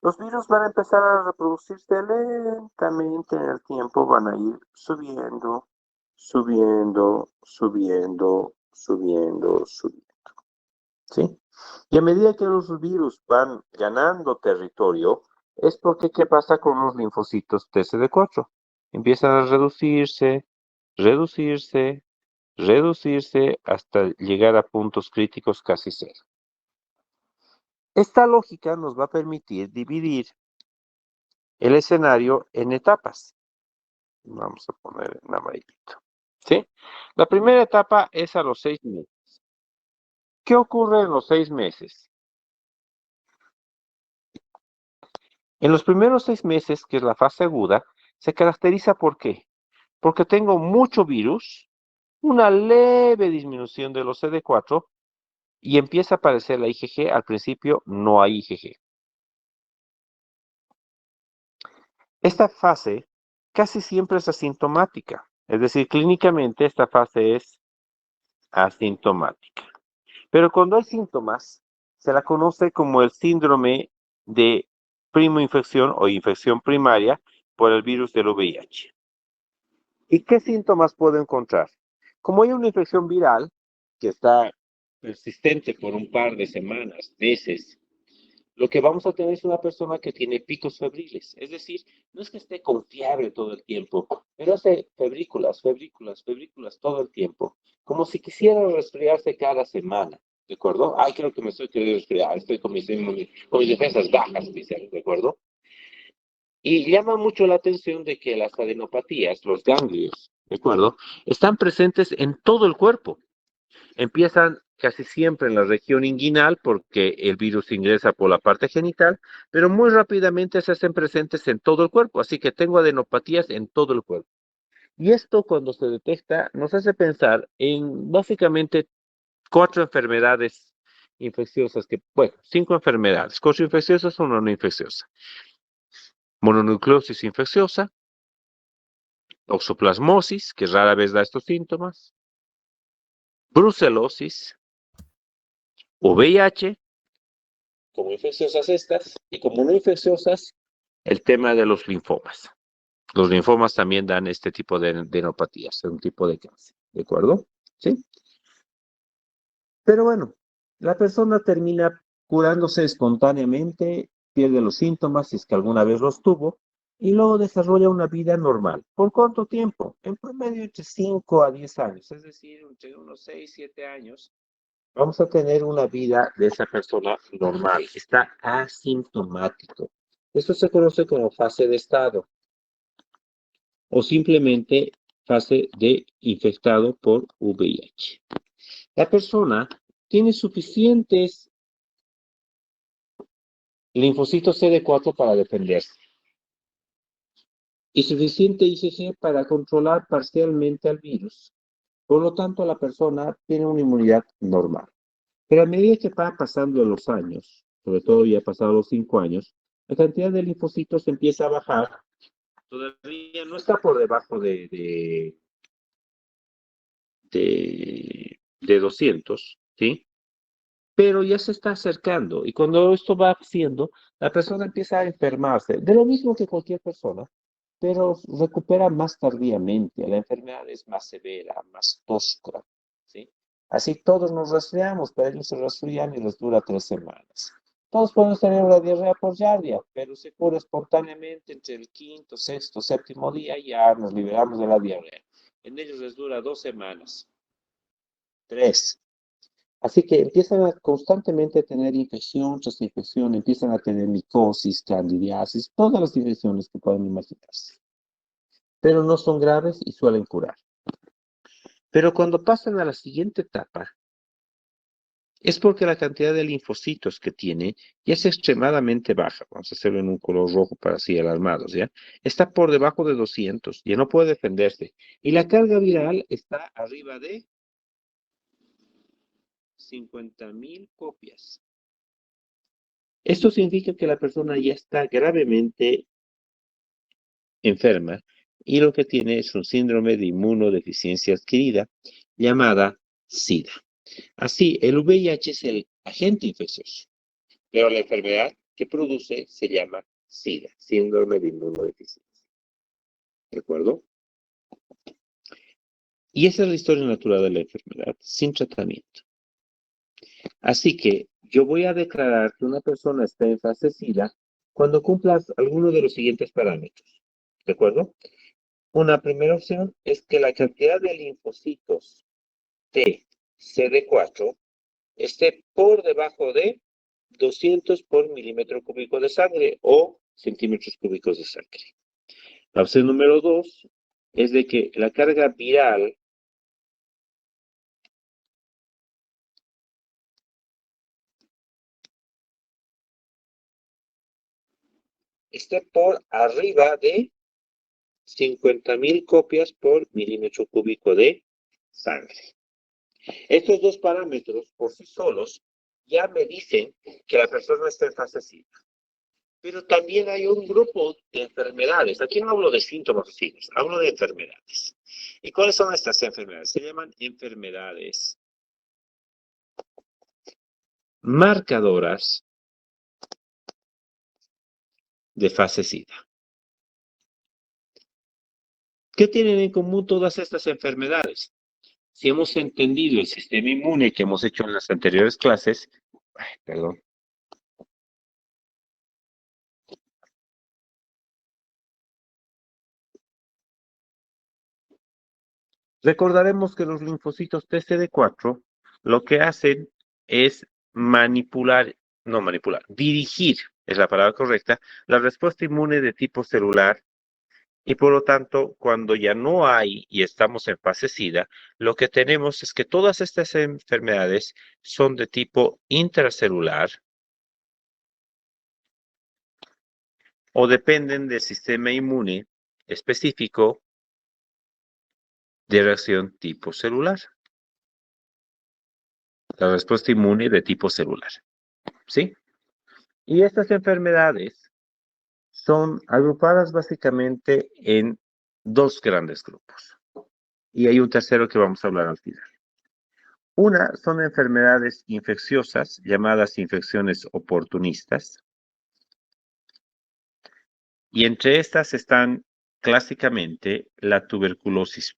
los virus van a empezar a reproducirse lentamente en el tiempo, van a ir subiendo, subiendo, subiendo, subiendo, subiendo. ¿Sí? Y a medida que los virus van ganando territorio, es porque ¿qué pasa con los linfocitos TCD4? Empiezan a reducirse, reducirse, reducirse hasta llegar a puntos críticos casi cero. Esta lógica nos va a permitir dividir el escenario en etapas. Vamos a poner en amarillito. ¿Sí? La primera etapa es a los 6 meses. ¿Qué ocurre en los 6 meses? En los primeros 6 meses, que es la fase aguda, se caracteriza ¿por qué? Porque tengo mucho virus, una leve disminución de los CD4 y empieza a aparecer la IgG. Al principio no hay IgG. Esta fase casi siempre es asintomática, es decir, clínicamente esta fase es asintomática. Pero cuando hay síntomas, se la conoce como el síndrome de primoinfección o infección primaria por el virus del VIH. ¿Y qué síntomas puedo encontrar? Como hay una infección viral que está persistente por un par de semanas, meses, lo que vamos a tener es una persona que tiene picos febriles. Es decir, no es que esté con fiebre todo el tiempo, pero hace febrículas, febrículas, febrículas todo el tiempo. Como si quisiera resfriarse cada semana. ¿De acuerdo? Ay, creo que me estoy queriendo resfriar. Estoy con mis defensas bajas, dicen. ¿De acuerdo? Y llama mucho la atención de que las adenopatías, los ganglios, ¿de acuerdo? Están presentes en todo el cuerpo. Empiezan casi siempre en la región inguinal porque el virus ingresa por la parte genital, pero muy rápidamente se hacen presentes en todo el cuerpo, así que tengo adenopatías en todo el cuerpo. Y esto cuando se detecta nos hace pensar en básicamente 4 enfermedades infecciosas, 5 enfermedades, 4 infecciosas, 1 no infecciosa. Mononucleosis infecciosa, toxoplasmosis, que rara vez da estos síntomas, brucelosis, o VIH, como infecciosas estas, y como no infecciosas, el tema de los linfomas. Los linfomas también dan este tipo de adenopatías, un tipo de cáncer, ¿de acuerdo? ¿Sí? Pero bueno, la persona termina curándose espontáneamente, pierde los síntomas, si es que alguna vez los tuvo, y luego desarrolla una vida normal. ¿Por cuánto tiempo? En promedio entre 5 a 10 años, es decir, entre unos 6, 7 años, vamos a tener una vida de esa persona normal, está asintomático. Esto se conoce como fase de estado o simplemente fase de infectado por VIH. La persona tiene suficientes linfocitos CD4 para defenderse y suficiente IgG para controlar parcialmente al virus. Por lo tanto, la persona tiene una inmunidad normal. Pero a medida que van pasando los años, sobre todo ya pasados los 5 años, la cantidad de linfocitos empieza a bajar. Todavía no está por debajo de 200, ¿sí? Pero ya se está acercando. Y cuando esto va haciendo, la persona empieza a enfermarse. De lo mismo que cualquier persona, pero recupera más tardíamente. La enfermedad es más severa, más tosca, ¿sí? Así todos nos resfriamos, pero ellos se resfrían y les dura 3 semanas. Todos podemos tener una diarrea por yardia, pero se cura espontáneamente entre el quinto, sexto, séptimo día y ya nos liberamos de la diarrea. En ellos les dura 2 semanas. 3. Así que empiezan a constantemente tener infección tras infección, empiezan a tener micosis, candidiasis, todas las infecciones que pueden imaginarse. Pero no son graves y suelen curar. Pero cuando pasan a la siguiente etapa, es porque la cantidad de linfocitos que tiene ya es extremadamente baja. Vamos a hacerlo en un color rojo para así alarmados, ¿ya? Está por debajo de 200, ya no puede defenderse. Y la carga viral está arriba de 50.000 copias. Esto significa que la persona ya está gravemente enferma y lo que tiene es un síndrome de inmunodeficiencia adquirida llamada SIDA. Así, el VIH es el agente infeccioso, pero la enfermedad que produce se llama SIDA, síndrome de inmunodeficiencia. ¿De acuerdo? Y esa es la historia natural de la enfermedad, sin tratamiento. Así que yo voy a declarar que una persona está en fase SIDA cuando cumplas alguno de los siguientes parámetros. ¿De acuerdo? Una primera opción es que la cantidad de linfocitos T CD4 esté por debajo de 200 por milímetro cúbico de sangre o centímetros cúbicos de sangre. La opción número 2 es de que la carga viral esté por arriba de 50.000 copias por milímetro cúbico de sangre. Estos dos parámetros por sí solos ya me dicen que la persona está en fase SIDA. Pero también hay un grupo de enfermedades. Aquí no hablo de síntomas o signos, hablo de enfermedades. ¿Y cuáles son estas enfermedades? Se llaman enfermedades marcadoras de fase SIDA. ¿Qué tienen en común todas estas enfermedades? Si hemos entendido el sistema inmune que hemos hecho en las anteriores clases, perdón. Recordaremos que los linfocitos TCD4 lo que hacen es dirigir, es la palabra correcta, la respuesta inmune de tipo celular. Y por lo tanto, cuando ya no hay y estamos en fase SIDA, lo que tenemos es que todas estas enfermedades son de tipo intracelular o dependen del sistema inmune específico de reacción tipo celular. La respuesta inmune de tipo celular. ¿Sí? Y estas enfermedades son agrupadas básicamente en dos grandes grupos. Y hay un tercero que vamos a hablar al final. Una son enfermedades infecciosas, llamadas infecciones oportunistas. Y entre estas están clásicamente la tuberculosis.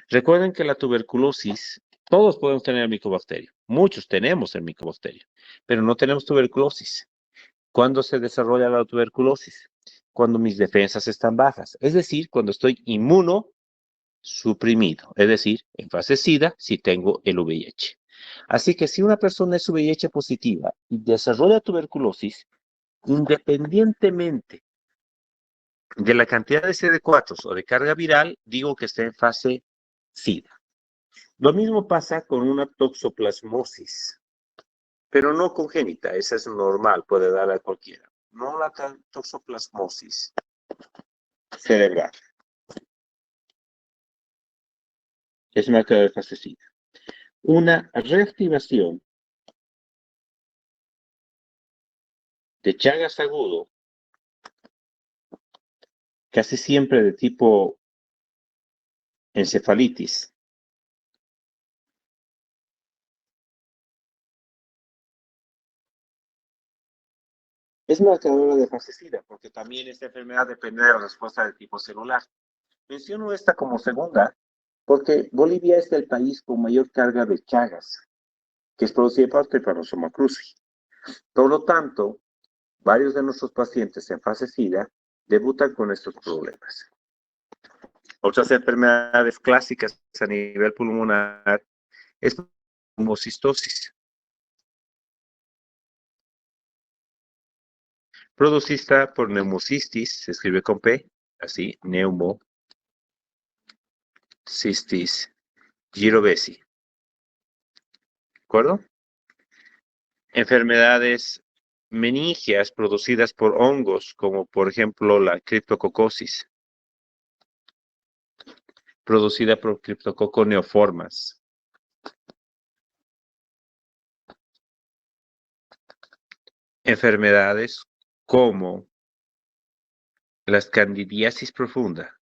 Recuerden que la tuberculosis, todos podemos tener el micobacterio. Muchos tenemos el micobacterio, pero no tenemos tuberculosis. ¿Cuándo se desarrolla la tuberculosis? Cuando mis defensas están bajas. Es decir, cuando estoy inmunosuprimido. Es decir, en fase SIDA, si tengo el VIH. Así que si una persona es VIH positiva y desarrolla tuberculosis, independientemente de la cantidad de CD4 o de carga viral, digo que está en fase SIDA. Lo mismo pasa con una toxoplasmosis, pero no congénita, esa es normal, puede dar a cualquiera. No la toxoplasmosis cerebral. Es marcada de fase SIDA. Una reactivación de Chagas agudo, casi siempre de tipo encefalitis, es marcadora de fase SIDA, porque también esta enfermedad depende de la respuesta de tipo celular. Menciono esta como segunda, porque Bolivia es el país con mayor carga de Chagas, que es producida por Trypanosoma cruzi. Por lo tanto, varios de nuestros pacientes en fase SIDA debutan con estos problemas. Otras enfermedades clásicas a nivel pulmonar es neumocistosis, producida por neumocistis, se escribe con P, así, neumocistis girovesi. ¿De acuerdo? Enfermedades meningias producidas por hongos, como por ejemplo la criptococosis, producida por Cryptococcus neoformas. Enfermedades como la candidiasis profunda.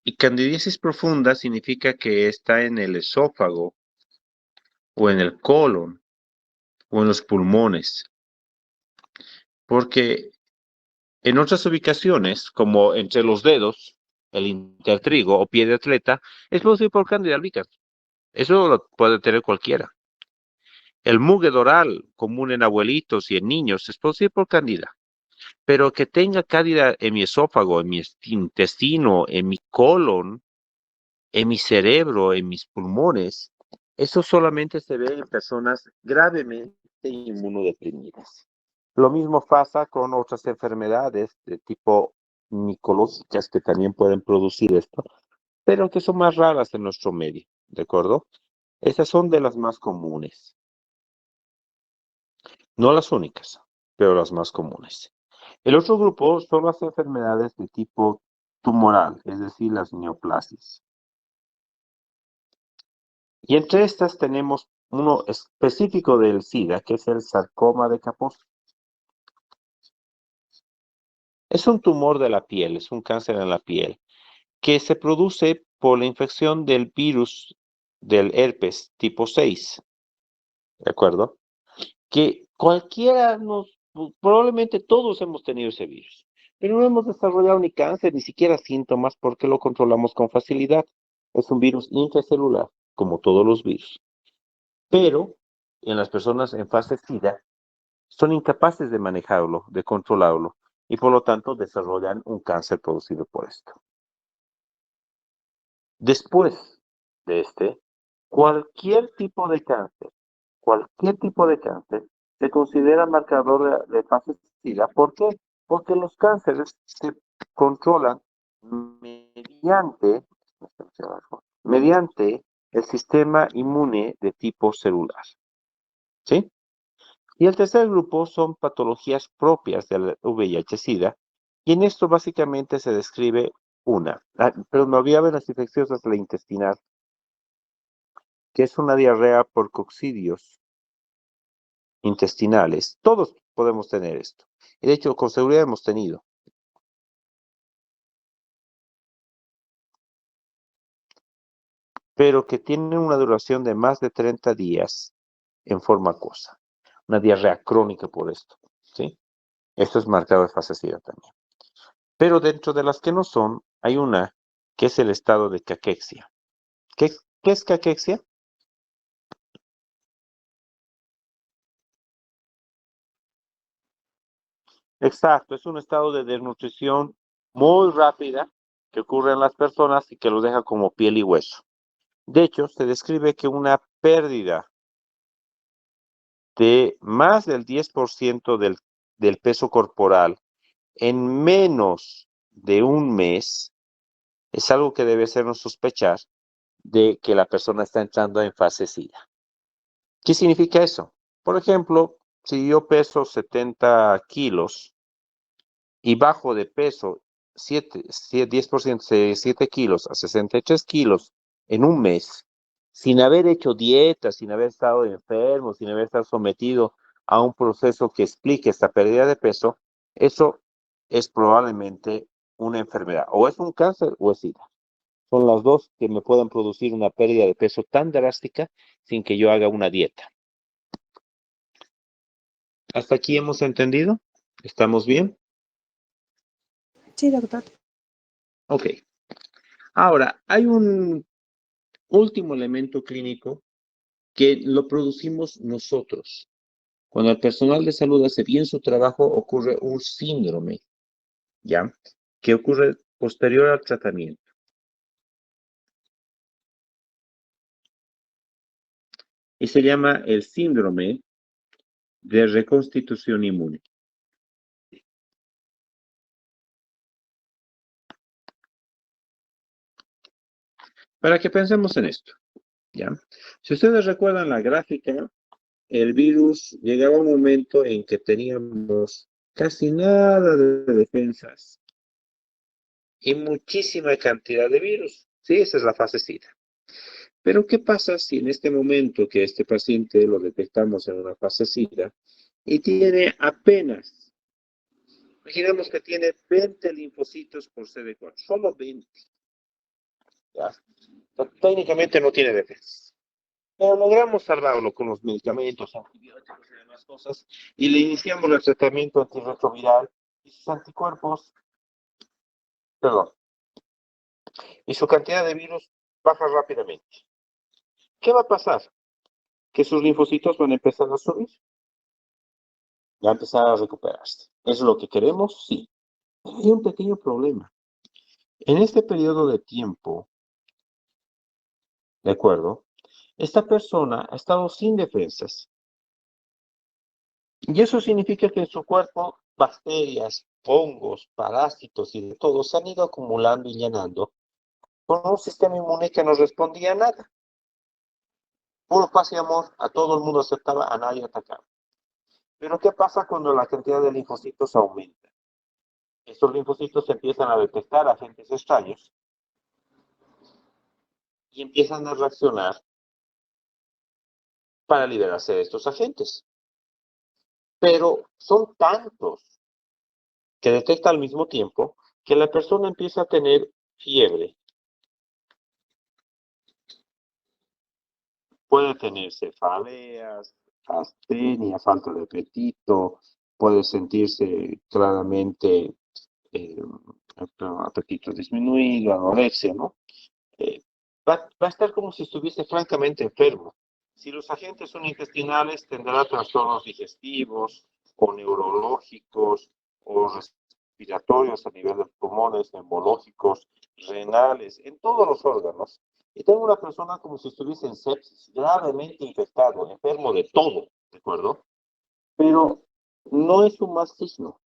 Y candidiasis profunda significa que está en el esófago, o en el colon, o en los pulmones. Porque en otras ubicaciones, como entre los dedos, el intertrigo o pie de atleta, es producido por Candida albicans. Eso lo puede tener cualquiera. El mugue oral, común en abuelitos y en niños, es producido por Candida. Pero que tenga Candida en mi esófago, en mi intestino, en mi colon, en mi cerebro, en mis pulmones, eso solamente se ve en personas gravemente inmunodeprimidas. Lo mismo pasa con otras enfermedades de tipo micológicas que también pueden producir esto, pero que son más raras en nuestro medio, ¿de acuerdo? Esas son de las más comunes. No las únicas, pero las más comunes. El otro grupo son las enfermedades de tipo tumoral, es decir, las neoplasias. Y entre estas tenemos uno específico del SIDA, que es el sarcoma de Kaposi. Es un tumor de la piel, es un cáncer en la piel, que se produce por la infección del virus del herpes tipo 6, ¿de acuerdo? Que probablemente todos hemos tenido ese virus, pero no hemos desarrollado ni cáncer, ni siquiera síntomas, porque lo controlamos con facilidad. Es un virus intracelular, como todos los virus. Pero en las personas en fase SIDA son incapaces de manejarlo, de controlarlo, y por lo tanto desarrollan un cáncer producido por esto. Después de cualquier tipo de cáncer, se considera marcador de fase SIDA. ¿Por qué? Porque los cánceres se controlan mediante el sistema inmune de tipo celular. ¿Sí? Y el tercer grupo son patologías propias del VIH-Sida, y en esto básicamente se describe pero me olvidaba de las infecciosas de la intestinal, que es una diarrea por coccidios intestinales. Todos podemos tener esto, y de hecho con seguridad hemos tenido. Pero que tienen una duración de más de 30 días en forma acuosa. Una diarrea crónica por esto, ¿sí? Esto es marcado de fase SIDA también. Pero dentro de las que no son, hay una que es el estado de caquexia. ¿Qué es caquexia? Exacto, es un estado de desnutrición muy rápida que ocurre en las personas y que los deja como piel y hueso. De hecho, se describe que una pérdida de más del 10% del peso corporal en menos de un mes es algo que debe hacernos sospechar de que la persona está entrando en fase SIDA. ¿Qué significa eso? Por ejemplo, si yo peso 70 kilos y bajo de peso 10% de 7 kilos a 63 kilos en un mes, sin haber hecho dieta, sin haber estado enfermo, sin haber estado sometido a un proceso que explique esta pérdida de peso, eso es probablemente una enfermedad. O es un cáncer o es SIDA. Son las dos que me pueden producir una pérdida de peso tan drástica sin que yo haga una dieta. ¿Hasta aquí hemos entendido? ¿Estamos bien? Sí, doctor. Ok. Ahora, hay un último elemento clínico que lo producimos nosotros. Cuando el personal de salud hace bien su trabajo, ocurre un síndrome, ¿ya? Que ocurre posterior al tratamiento. y se llama el síndrome de reconstitución inmune. Para que pensemos en esto, ¿ya? Si ustedes recuerdan la gráfica, el virus llegaba a un momento en que teníamos casi nada de defensas y muchísima cantidad de virus. Sí, esa es la fase SIDA. Pero ¿qué pasa si en este momento que este paciente lo detectamos en una fase SIDA y tiene apenas, imaginemos que tiene 20 linfocitos por CD4, solo 20, ¿ya? Técnicamente no tiene defensa. Pero logramos salvarlo con los medicamentos, antibióticos y demás cosas, y le iniciamos el tratamiento antirretroviral y sus anticuerpos, perdón, y su cantidad de virus baja rápidamente. ¿Qué va a pasar? Que sus linfocitos van a empezar a subir, va a empezar a recuperarse. ¿Es lo que queremos? Sí. Pero hay un pequeño problema. En este periodo de tiempo, ¿de acuerdo? Esta persona ha estado sin defensas. Y eso significa que en su cuerpo bacterias, hongos, parásitos y de todo se han ido acumulando y llenando con un sistema inmune que no respondía a nada. Puro paz y amor, a todo el mundo aceptaba, a nadie atacaba. Pero ¿qué pasa cuando la cantidad de linfocitos aumenta? Estos linfocitos empiezan a detectar agentes extraños y empiezan a reaccionar para liberarse de estos agentes. Pero son tantos que detecta al mismo tiempo que la persona empieza a tener fiebre. Puede tener cefaleas, astenia, falta de apetito, puede sentirse claramente apetito disminuido, anorexia, ¿no? Va a estar como si estuviese francamente enfermo. Si los agentes son intestinales, tendrá trastornos digestivos o neurológicos o respiratorios a nivel de pulmones, neumológicos, renales, en todos los órganos. Y tengo una persona como si estuviese en sepsis, gravemente infectado, enfermo de todo, ¿de acuerdo? Pero no es un mal signo.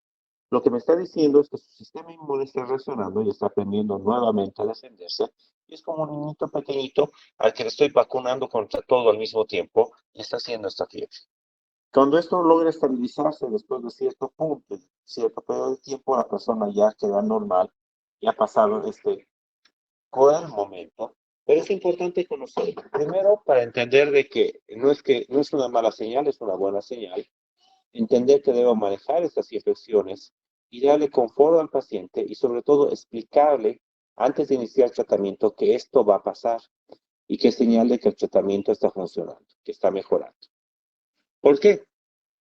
Lo que me está diciendo es que su sistema inmune está reaccionando y está aprendiendo nuevamente a defenderse. Y es como un niñito pequeñito al que le estoy vacunando contra todo al mismo tiempo y está haciendo esta fiebre. Cuando esto logra estabilizarse después de cierto punto, cierto periodo de tiempo, la persona ya queda normal y ha pasado este cruel momento. Pero es importante conocerlo. Primero, para entender de que no es una mala señal, es una buena señal. Entender que debo manejar estas infecciones y darle confort al paciente y sobre todo explicarle antes de iniciar el tratamiento que esto va a pasar y que es señal de que el tratamiento está funcionando, que está mejorando. ¿Por qué?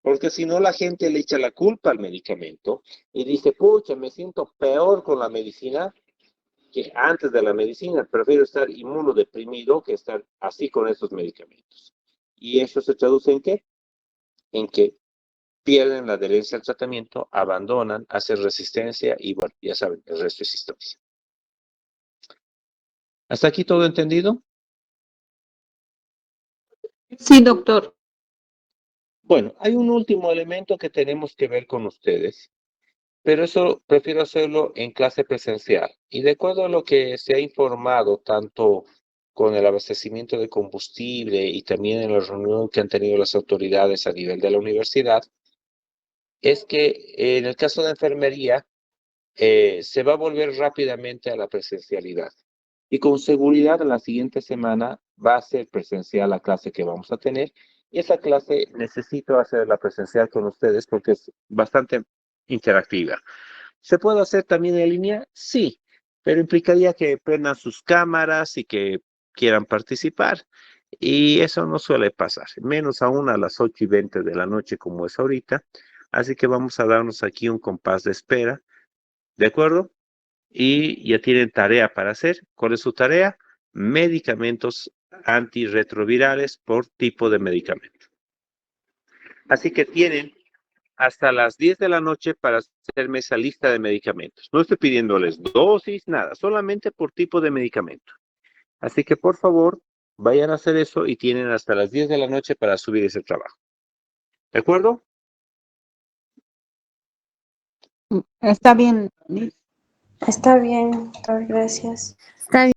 Porque si no la gente le echa la culpa al medicamento y dice, pucha, me siento peor con la medicina que antes de la medicina. Prefiero estar inmunodeprimido que estar así con estos medicamentos. ¿Y eso se traduce en qué? En que pierden la adherencia al tratamiento, abandonan, hacen resistencia y bueno, ya saben, el resto es historia. ¿Hasta aquí todo entendido? Sí, doctor. Bueno, hay un último elemento que tenemos que ver con ustedes, pero eso prefiero hacerlo en clase presencial. Y de acuerdo a lo que se ha informado, tanto con el abastecimiento de combustible y también en la reunión que han tenido las autoridades a nivel de la universidad, es que en el caso de enfermería, se va a volver rápidamente a la presencialidad. Y con seguridad en la siguiente semana va a ser presencial la clase que vamos a tener. Y esa clase necesito hacerla presencial con ustedes porque es bastante interactiva. ¿Se puede hacer también en línea? Sí, pero implicaría que prendan sus cámaras y que quieran participar. Y eso no suele pasar, menos aún a las 8:20 de la noche como es ahorita. Así que vamos a darnos aquí un compás de espera. ¿De acuerdo? Y ya tienen tarea para hacer. ¿Cuál es su tarea? Medicamentos antirretrovirales por tipo de medicamento. Así que tienen hasta las 10 de la noche para hacerme esa lista de medicamentos. No estoy pidiéndoles dosis, nada, solamente por tipo de medicamento. Así que por favor, vayan a hacer eso y tienen hasta las 10 de la noche para subir ese trabajo. ¿De acuerdo? Está bien. Está bien, doctor, gracias. Está bien.